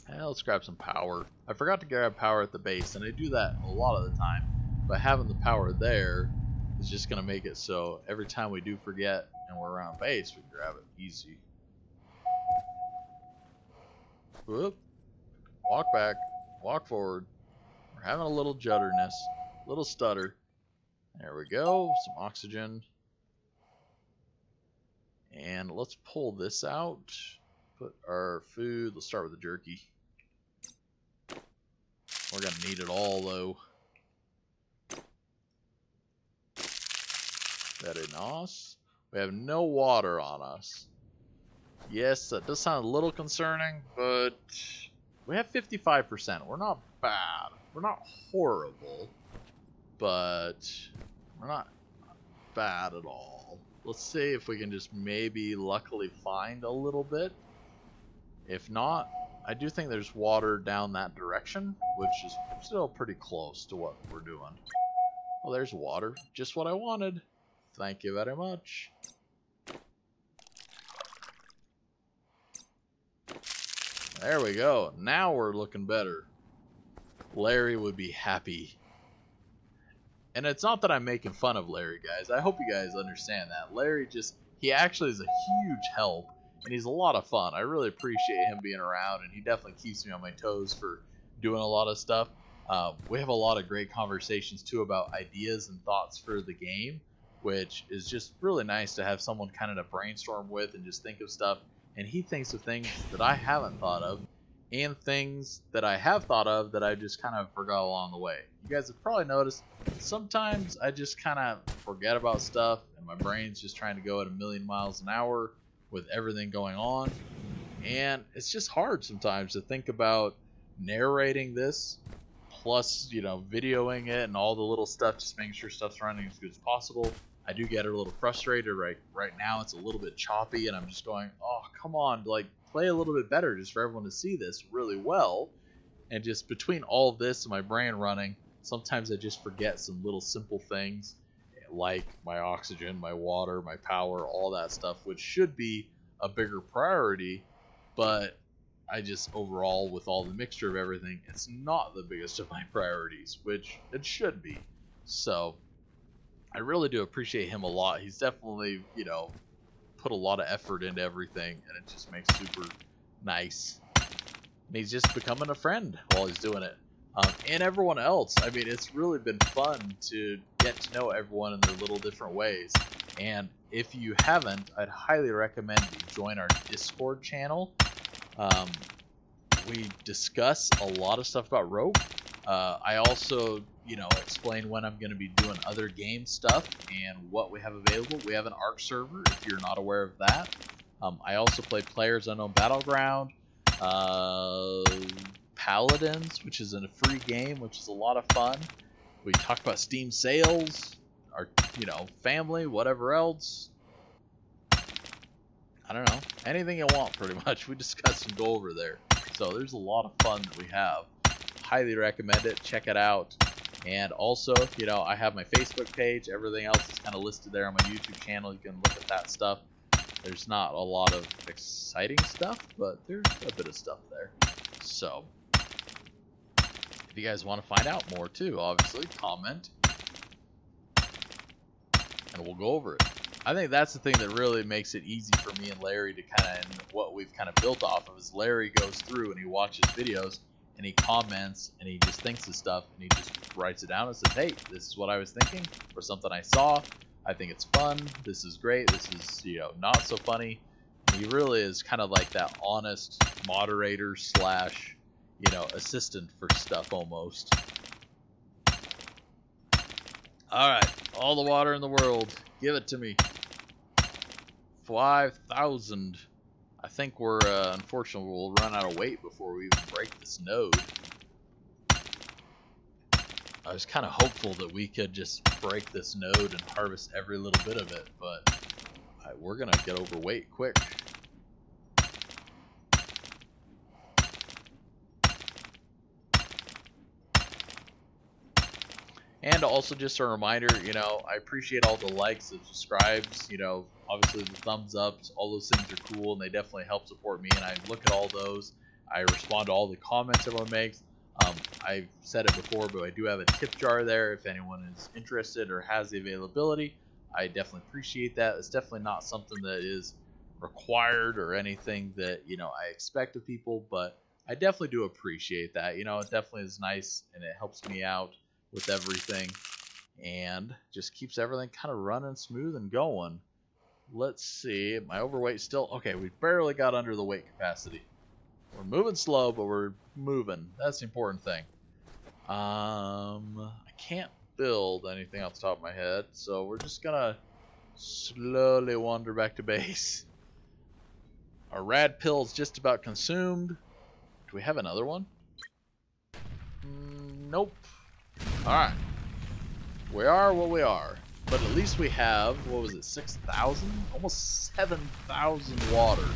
Let's grab some power. I forgot to grab power at the base, and I do that a lot of the time. But having the power there is just going to make it so every time we do forget and we're around base, we can grab it easy. Whoop. Walk back. Walk forward. We're having a little judderness. A little stutter. There we go. Some oxygen. And let's pull this out. Put our food. Let's start with the jerky. We're going to need it all, though. Very nice. We have no water on us. Yes, that does sound a little concerning, but we have 55%. We're not bad. We're not horrible, but we're not bad at all. Let's see if we can just maybe luckily find a little bit. If not, I do think there's water down that direction, which is still pretty close to what we're doing. Well, there's water. Just what I wanted. Thank you very much. There we go. Now we're looking better. Larry would be happy. And it's not that I'm making fun of Larry, guys. I hope you guys understand that. Larry he actually is a huge help, and he's a lot of fun. I really appreciate him being around, and he definitely keeps me on my toes for doing a lot of stuff. We have a lot of great conversations, too, about ideas and thoughts for the game, which is just really nice to have someone kind of to brainstorm with and just think of stuff. And he thinks of things that I haven't thought of, and things that I have thought of that I just kind of forgot along the way. You guys have probably noticed sometimes I just kind of forget about stuff, and my brain's just trying to go at 1,000,000 miles an hour with everything going on. And it's just hard sometimes to think about narrating this, plus, you know, videoing it and all the little stuff, just making sure stuff's running as good as possible. I do get a little frustrated right now. It's a little bit choppy, and I'm just going, oh, come on, like, play a little bit better just for everyone to see this really well. And just between all of this and my brain running, sometimes I just forget some little simple things like my oxygen, my water, my power, all that stuff, which should be a bigger priority, but I just overall, with all the mixture of everything, it's not the biggest of my priorities, which it should be. So I really do appreciate him a lot. He's definitely, you know, put a lot of effort into everything, and it just makes super nice. And he's just becoming a friend while he's doing it. And everyone else. I mean, it's really been fun to get to know everyone in their little different ways. And if you haven't, I'd highly recommend you join our Discord channel. We discuss a lot of stuff about Rokh. I also, you know, explain when I'm going to be doing other game stuff and what we have available. We have an ARC server, if you're not aware of that. I also play Players Unknown Battleground, Paladins, which is in a free game, which is a lot of fun. We talk about Steam sales, our, you know, family, whatever else. I don't know, anything you want, pretty much. We discuss and go over there. So there's a lot of fun that we have. Highly recommend it. Check it out. And also, you know, I have my Facebook page. Everything else is kind of listed there on my YouTube channel. You can look at that stuff. There's not a lot of exciting stuff, but there's a bit of stuff there. So if you guys want to find out more too, obviously comment and we'll go over it. I think that's the thing that really makes it easy for me and Larry to kind of, and what we've kind of built off of, is Larry goes through and he watches videos and he comments and he just thinks of stuff and he just writes it down and says, hey, this is what I was thinking, or something I saw. I think it's fun. This is great. This is, you know, not so funny. And he really is kind of like that honest moderator slash, you know, assistant for stuff almost. Alright, all the water in the world. Give it to me. 5,000. I think we're, unfortunately, we'll run out of weight before we even break this node. I was kind of hopeful that we could just break this node and harvest every little bit of it, but we're going to get overweight quick. And also just a reminder, you know, I appreciate all the likes and subscribes, you know, obviously the thumbs ups, all those things are cool and they definitely help support me, and I look at all those. I respond to all the comments everyone makes. I've said it before, but I do have a tip jar there if anyone is interested or has the availability. I definitely appreciate that. It's definitely not something that is required or anything that, you know, I expect of people, but I definitely do appreciate that. You know, it definitely is nice and it helps me out with everything and just keeps everything kind of running smooth and going. Let's see, my overweight still okay. We barely got under the weight capacity. We're moving slow, but we're moving. That's the important thing. I can't build anything off the top of my head, so we're just gonna slowly wander back to base. Our rad pill's just about consumed. Do we have another one? Nope. Alright. We are what we are. But at least we have, what was it, 6,000? Almost 7,000 water.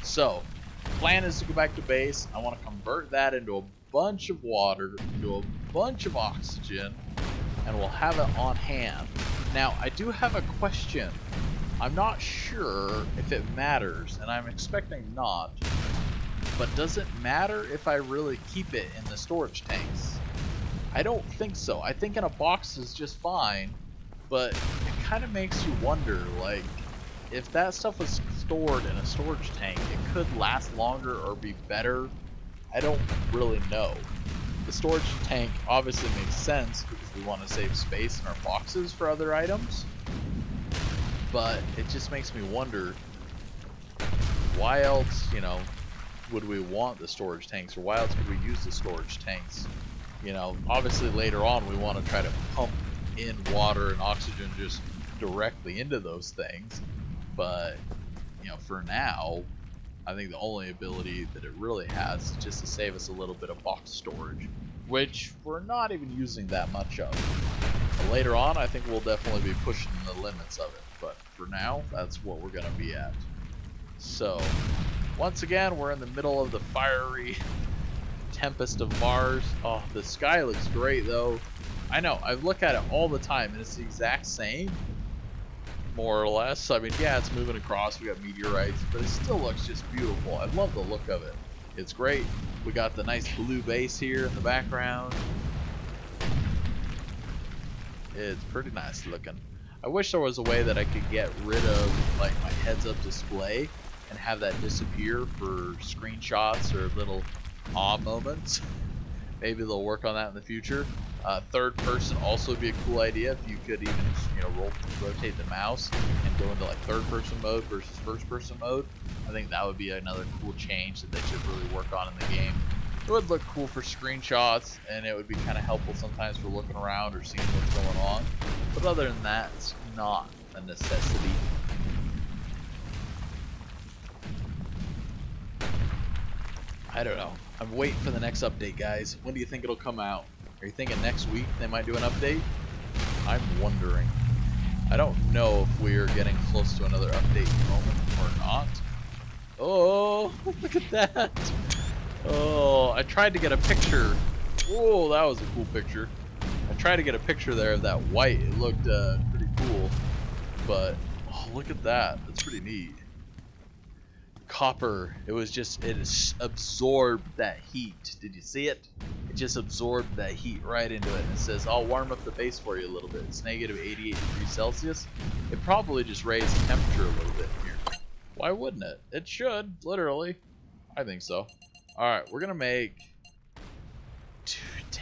So, the plan is to go back to base. I want to convert that into a bunch of water, into a bunch of oxygen, and we'll have it on hand. Now, I do have a question. I'm not sure if it matters, and I'm expecting not. But does it matter if I really keep it in the storage tanks? I don't think so. I think in a box is just fine, but it kind of makes you wonder, like, if that stuff was stored in a storage tank, it could last longer or be better. I don't really know. The storage tank obviously makes sense because we want to save space in our boxes for other items, but it just makes me wonder, why else, you know, would we want the storage tanks, or why else could we use the storage tanks? You know, obviously later on we want to try to pump in water and oxygen just directly into those things, but you know, for now I think the only ability that it really has is just to save us a little bit of box storage, which we're not even using that much of. But later on I think we'll definitely be pushing the limits of it, but for now that's what we're going to be at. So once again, we're in the middle of the fiery tempest of Mars. Oh, the sky looks great though. I know, I look at it all the time and it's the exact same, more or less. I mean, yeah, it's moving across, we got meteorites, but it still looks just beautiful. I love the look of it. It's great. We got the nice blue base here in the background. It's pretty nice looking. I wish there was a way that I could get rid of like my heads-up display and have that disappear for screenshots or little awe moments. Maybe they'll work on that in the future. Third person also would be a cool idea if you could even, you know, rotate the mouse and go into like third person mode versus first person mode. I think that would be another cool change that they should really work on in the game. It would look cool for screenshots, and it would be kind of helpful sometimes for looking around or seeing what's going on. But other than that, it's not a necessity. I don't know. I'm waiting for the next update, guys. When do you think it'll come out? Are you thinking next week they might do an update? I'm wondering. I don't know if we're getting close to another update moment or not. Oh, look at that. Oh, I tried to get a picture. Oh, that was a cool picture. I tried to get a picture there of that white. It looked pretty cool. But, oh, look at that. That's pretty neat. Copper, it absorbed that heat. Did you see it? It just absorbed that heat right into it, and it says, I'll warm up the base for you a little bit. It's negative 88 degrees Celsius. It probably just raised the temperature a little bit here. Why wouldn't it? It should, literally. I think so. Alright, we're gonna make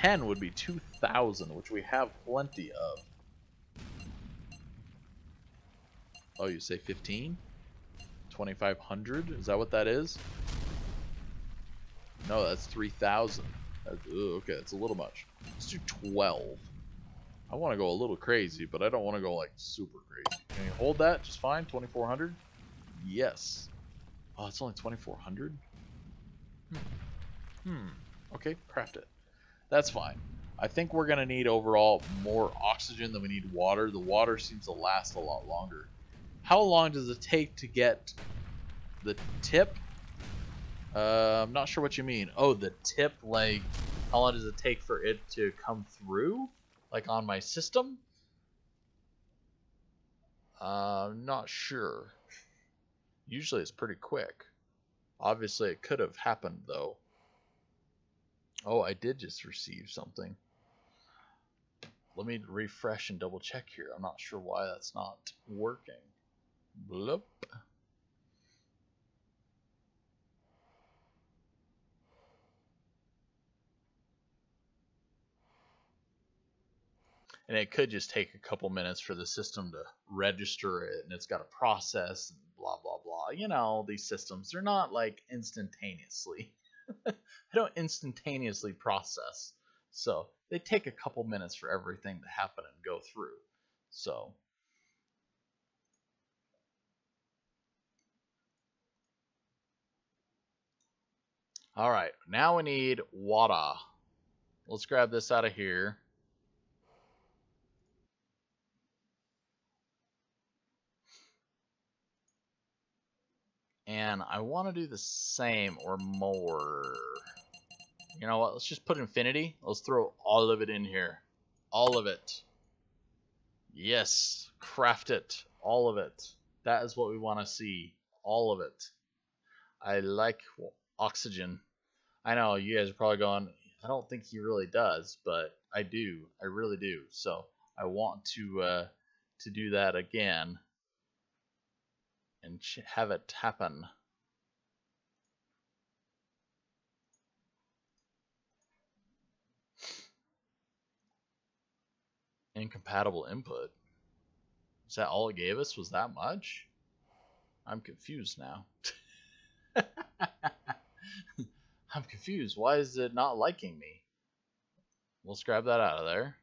10 would be 2,000, which we have plenty of. Oh, you say 15? 2,500? Is that what that is? No, that's 3,000. Okay, that's a little much. Let's do 12. I want to go a little crazy, but I don't want to go like super crazy. Can you hold that just fine? 2,400? Yes. Oh, it's only 2,400? Okay, craft it. That's fine. I think we're going to need overall more oxygen than we need water. The water seems to last a lot longer. How long does it take to get the tip? I'm not sure what you mean. Oh, the tip, like, how long does it take for it to come through? Like on my system? Not sure. Usually it's pretty quick. Obviously it could have happened though. Oh, I did just receive something. Let me refresh and double check here. I'm not sure why that's not working. Bloop. And it could just take a couple minutes for the system to register it, and it's got to process and blah blah blah. You know, these systems, they're not like instantaneously. They don't instantaneously process. So they take a couple minutes for everything to happen and go through. So all right, now we need water. Let's grab this out of here. And I want to do the same or more. You know what? Let's just put infinity. Let's throw all of it in here. All of it. Yes. Craft it. All of it. That is what we want to see. All of it. I like oxygen. I know you guys are probably going, I don't think he really does, but I do. I really do. So I want to do that again and have it happen. Incompatible input. Is that all it gave us? Was that much? I'm confused now. I'm confused. Why is it not liking me? Let's grab that out of there.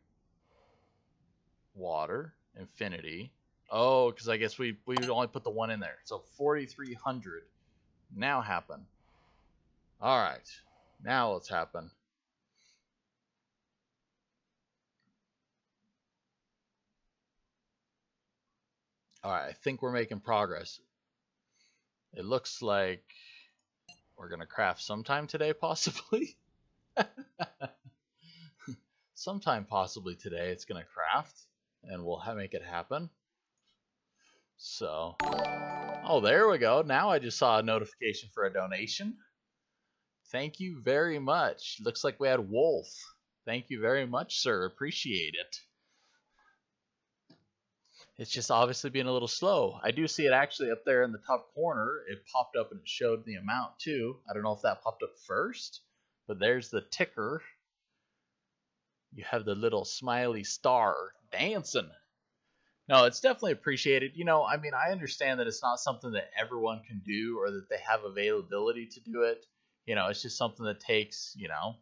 Water. Infinity. Oh, because I guess we would only put the one in there. So 4,300 now happen. Alright. Now let's happen. Alright, I think we're making progress. It looks like we're going to craft sometime today, possibly. Sometime possibly today it's going to craft, and we'll make it happen. So, oh, there we go. Now I just saw a notification for a donation. Thank you very much. Looks like we had Wolf. Thank you very much, sir. Appreciate it. It's just obviously being a little slow. I do see it actually up there in the top corner. It popped up and it showed the amount too. I don't know if that popped up first, but there's the ticker. You have the little smiley star dancing. No, it's definitely appreciated. You know, I mean, I understand that it's not something that everyone can do or that they have availability to do it. You know, it's just something that takes, you know,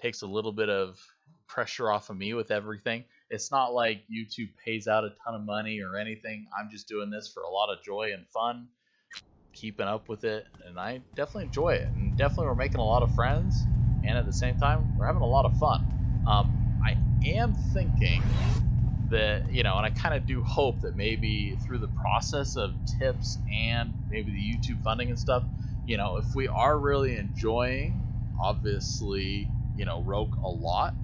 takes a little bit of pressure off of me with everything. It's not like YouTube pays out a ton of money or anything. I'm just doing this for a lot of joy and fun, keeping up with it, and I definitely enjoy it. And definitely we're making a lot of friends, and at the same time, we're having a lot of fun. I am thinking that, you know, and I kind of do hope that maybe through the process of tips and maybe the YouTube funding and stuff, you know, if we are really enjoying, obviously, you know, Rokh a lot,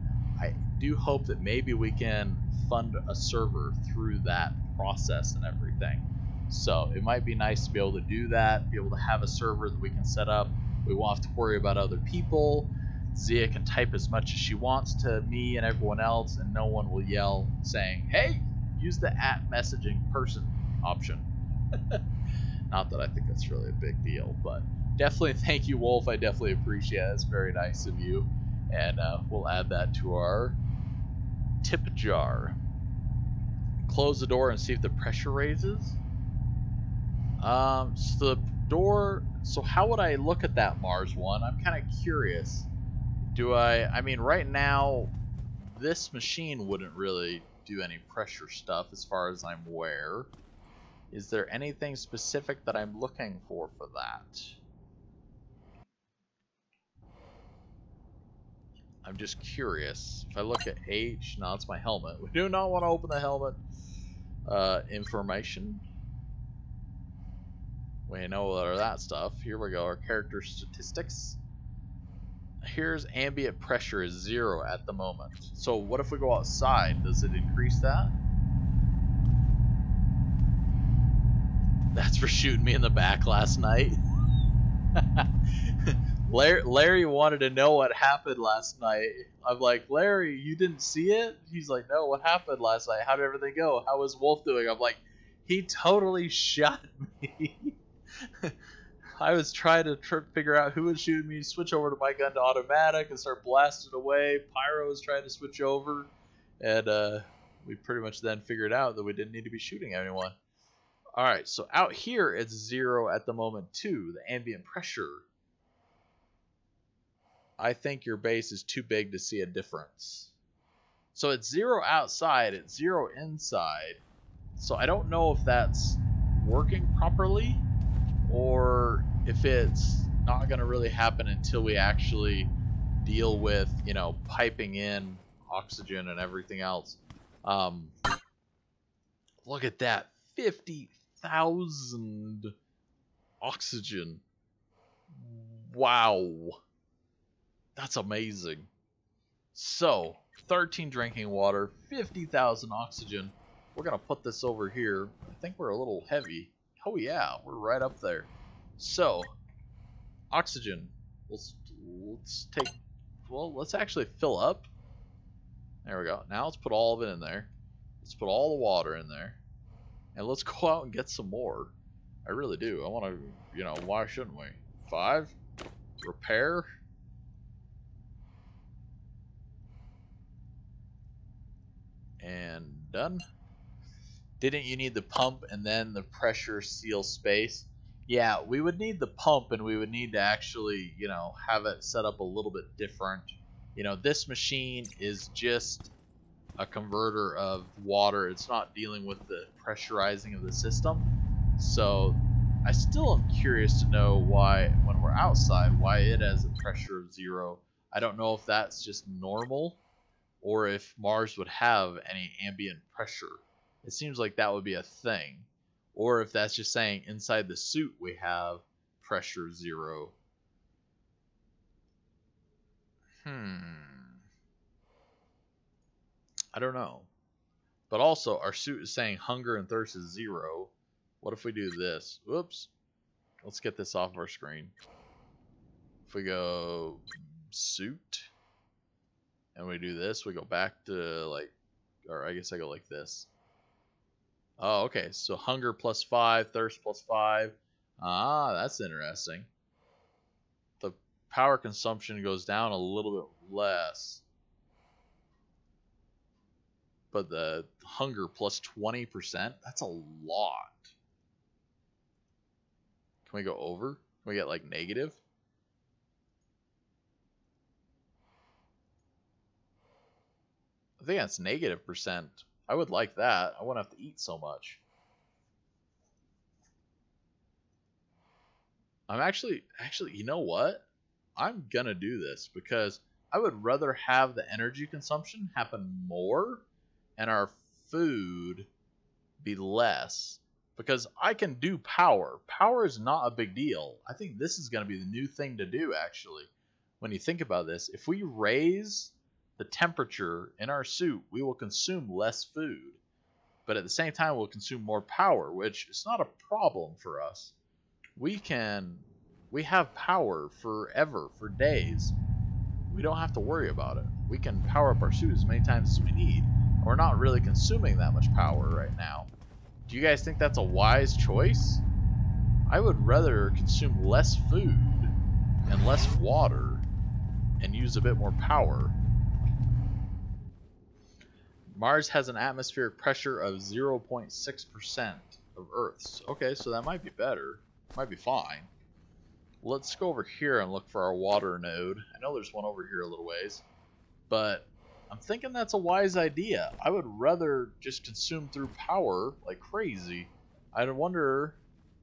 I do hope that maybe we can fund a server through that process and everything. So it might be nice to be able to do that, be able to have a server that we can set up. We won't have to worry about other people. Zia can type as much as she wants to me and everyone else, and no one will yell saying, hey, use the @messaging person option. Not that I think that's really a big deal, but definitely thank you, Wolf. I definitely appreciate it. It's very nice of you. And we'll add that to our tip jar. Close the door and see if the pressure raises. So the door, so how would I look at that Mars one? I'm kind of curious. I mean, right now, this machine wouldn't really do any pressure stuff as far as I'm aware. Is there anything specific that I'm looking for that? I'm just curious. If I look at H, no, it's my helmet. We do not want to open the helmet. Information. We know that stuff. Here we go, our character statistics. Here's ambient pressure is 0 at the moment. So what if we go outside? Does it increase that? That's for shooting me in the back last night. Larry wanted to know what happened last night. I'm like, Larry, you didn't see it? He's like, no, what happened last night? How did everything go? How was Wolf doing? I'm like, he totally shot me. I was trying to figure out who was shooting me, switch over to my gun to automatic and start blasting away. Pyro was trying to switch over, and we pretty much then figured out that we didn't need to be shooting anyone. Alright, so out here it's 0 at the moment too, the ambient pressure. I think your base is too big to see a difference. So it's 0 outside, it's 0 inside. So I don't know if that's working properly, or if it's not going to really happen until we actually deal with, you know, piping in oxygen and everything else. Look at that, 50,000 oxygen. Wow. That's amazing. So, 13 drinking water, 50,000 oxygen. We're going to put this over here. I think we're a little heavy. Oh yeah, we're right up there. So, oxygen. Let's take, well, let's actually fill up. There we go. Now let's put all of it in there. Let's put all the water in there. And let's go out and get some more. I really do. I want to, you know, why shouldn't we? 5. Repair. And done. Didn't you need the pump and then the pressure seal space? Yeah, we would need the pump, and we would need to actually, you know, have it set up a little bit different. You know, this machine is just a converter of water. It's not dealing with the pressurizing of the system. So I still am curious to know why, when we're outside, why it has a pressure of 0. I don't know if that's just normal, or if Mars would have any ambient pressure. It seems like that would be a thing. Or if that's just saying inside the suit we have pressure 0. I don't know. But also, our suit is saying hunger and thirst is 0. What if we do this? Whoops. Let's get this off our screen. If we go suit, and we do this, we go back to like, or I guess I go like this. Oh, okay. So hunger +5, thirst +5. Ah, that's interesting. The power consumption goes down a little bit less. But the hunger +20%, that's a lot. Can we go over? Can we get like negative? I think that's -%. I would like that. I wouldn't have to eat so much. I'm actually, you know what? I'm gonna do this because I would rather have the energy consumption happen more and our food be less, because I can do power. Power is not a big deal. I think this is going to be the new thing to do, actually. When you think about this, if we raise the temperature in our suit, we will consume less food. But at the same time, we'll consume more power, which is not a problem for us. We have power forever, for days. We don't have to worry about it. We can power up our suit as many times as we need. We're not really consuming that much power right now. Do you guys think that's a wise choice? I would rather consume less food and less water and use a bit more power. Mars has an atmospheric pressure of 0.6% of Earth's. Okay, so that might be better. Might be fine. Let's go over here and look for our water node. I know there's one over here a little ways, but I'm thinking that's a wise idea. I would rather just consume through power like crazy. I wonder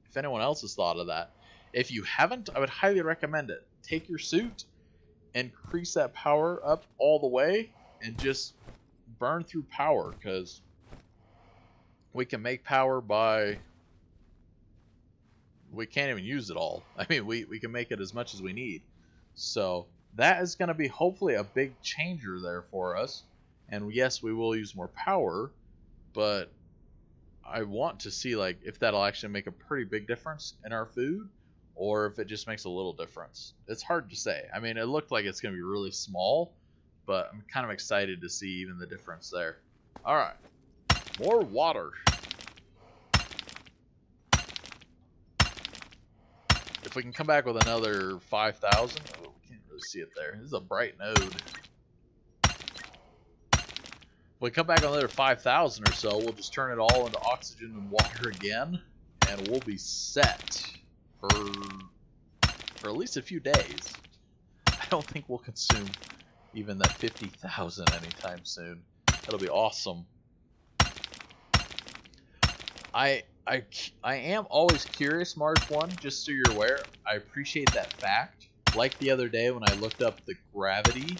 if anyone else has thought of that. If you haven't, I would highly recommend it. Take your suit, increase that power up all the way, and just burn through power, because we can make power by... we can't even use it all. I mean, we can make it as much as we need. So that is going to be hopefully a big changer there for us. And yes, we will use more power, but I want to see like if that'll actually make a pretty big difference in our food, or if it just makes a little difference. It's hard to say. I mean, it looked like it's going to be really small, but I'm kind of excited to see even the difference there. All right, more water. If we can come back with another 5,000, oh, we can't really see it there. This is a bright node. If we come back with another 5,000 or so, we'll just turn it all into oxygen and water again, and we'll be set for at least a few days. I don't think we'll consume even that 50,000 anytime soon. That'll be awesome. I am always curious, Mars 1, just so you're aware. I appreciate that fact. Like the other day when I looked up the gravity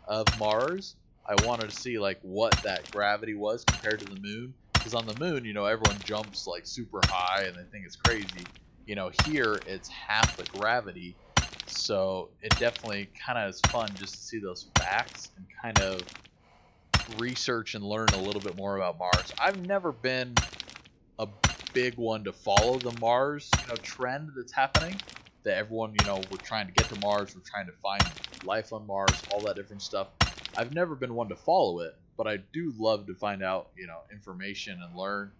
of Mars, I wanted to see like what that gravity was compared to the moon. Because on the moon, you know, everyone jumps like super high and they think it's crazy. You know, here it's half the gravity. So it definitely kind of is fun just to see those facts and kind of research and learn a little bit more about Mars. I've never been a big one to follow the Mars, you know, trend that's happening. That everyone, you know, we're trying to get to Mars, we're trying to find life on Mars, all that different stuff. I've never been one to follow it, but I do love to find out, you know, information and learn.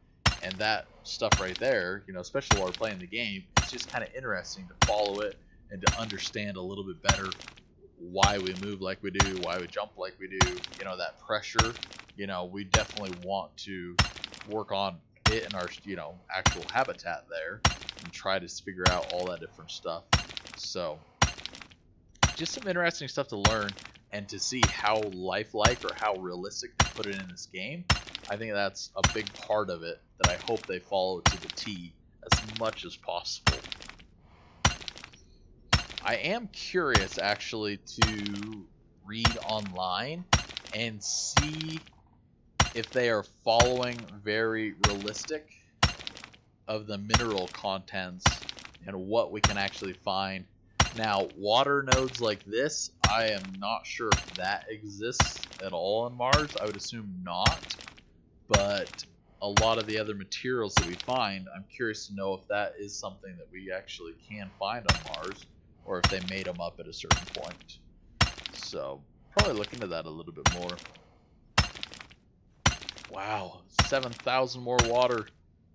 And that stuff right there, you know, especially while we're playing the game, it's just kind of interesting to follow it and to understand a little bit better why we move like we do, why we jump like we do, you know, that pressure. You know, we definitely want to work on it in our, you know, actual habitat there and try to figure out all that different stuff. So just some interesting stuff to learn and to see how lifelike or how realistic they put it in this game. I think that's a big part of it that I hope they follow to the T as much as possible. I am curious actually to read online and see if they are following very realistic of the mineral contents and what we can actually find. Now, water nodes like this, I am not sure if that exists at all on Mars. I would assume not, but a lot of the other materials that we find, I'm curious to know if that is something that we actually can find on Mars, or if they made them up at a certain point. So, probably look into that a little bit more. Wow, 7,000 more water.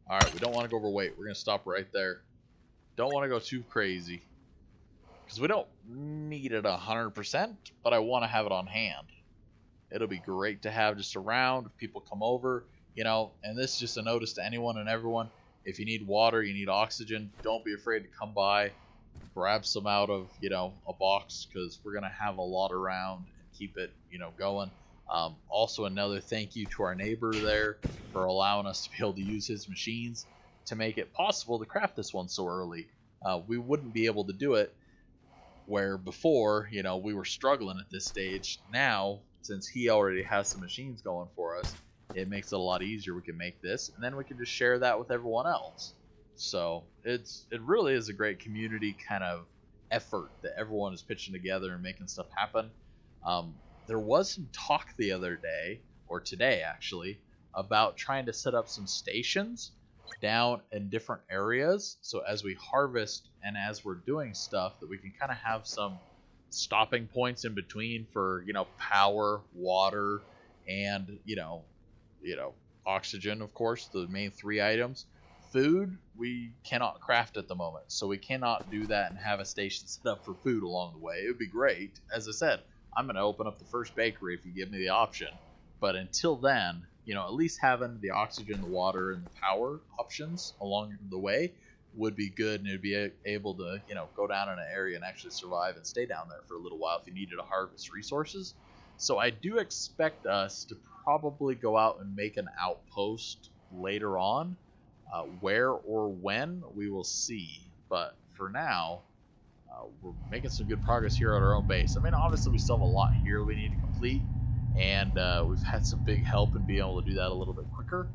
Alright, we don't want to go overweight. We're going to stop right there. Don't want to go too crazy, because we don't need it 100%, but I want to have it on hand. It'll be great to have just around if people come over, you know, and this is just a notice to anyone and everyone. If you need water, you need oxygen, don't be afraid to come by, grab some out of, you know, a box, because we're going to have a lot around and keep it, you know, going. Also, another thank you to our neighbor there for allowing us to be able to use his machines to make it possible to craft this one so early. We wouldn't be able to do it where before, you know, we were struggling at this stage. Now, since he already has some machines going for us, it makes it a lot easier. We can make this, and then we can just share that with everyone else. So it really is a great community kind of effort that everyone is pitching together and making stuff happen. There was some talk the other day, or today actually, about trying to set up some stations down in different areas. So as we harvest and as we're doing stuff, that we can kind of have some stopping points in between for, you know, power, water, and, you know, oxygen, of course, the main three items. food, we cannot craft at the moment, so we cannot do that and have a station set up for food along the way. It would be great. As I said, I'm going to open up the first bakery if you give me the option. But until then, you know, at least having the oxygen, the water, and the power options along the way would be good, and it'd be able to, you know, go down in an area and actually survive and stay down there for a little while if you needed to harvest resources. So I do expect us to probably go out and make an outpost later on. Where or when, we will see. But for now, we're making some good progress here at our own base. I mean, obviously we still have a lot here we need to complete, and we've had some big help in being able to do that a little bit quicker.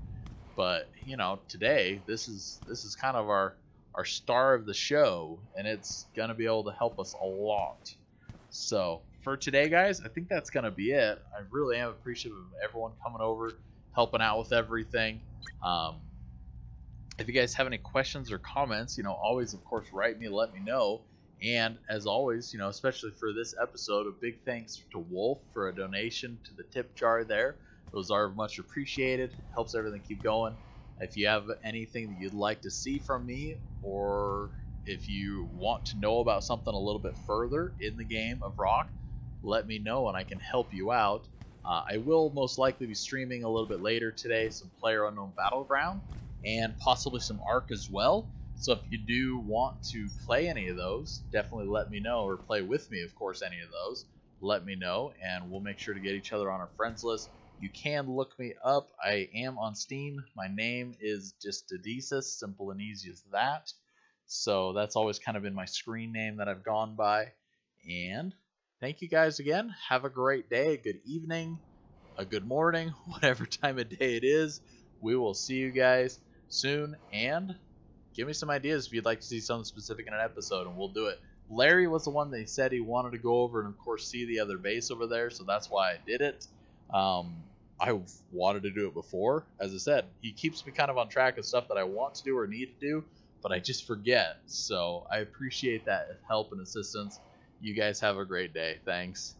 But you know, today this is kind of our star of the show, and it's gonna be able to help us a lot. So for today, guys, I think that's gonna be it. I really am appreciative of everyone coming over, helping out with everything. If you guys have any questions or comments, you know, always, of course, write me, let me know. And as always, you know, especially for this episode, a big thanks to Wolf for a donation to the tip jar there. Those are much appreciated. Helps everything keep going. If you have anything that you'd like to see from me, or if you want to know about something a little bit further in the game of Rokh, let me know and I can help you out. I will most likely be streaming a little bit later today some PlayerUnknown Battleground, and possibly some Ark as well. So if you do want to play any of those, definitely let me know, or play with me, of course, any of those. Let me know, and we'll make sure to get each other on our friends list. You can look me up. I am on Steam. My name is just Adesis, simple and easy as that. So that's always kind of been my screen name that I've gone by. And thank you guys again. Have a great day, a good evening, a good morning, whatever time of day it is. We will see you guys soon, and give me some ideas if you'd like to see something specific in an episode, and we'll do it. Larry was the one that said he wanted to go over and, of course, see the other base over there, so that's why I did it. I wanted to do it before. As I said, he keeps me kind of on track of stuff that I want to do or need to do, but I just forget. So I appreciate that help and assistance. You guys have a great day. Thanks.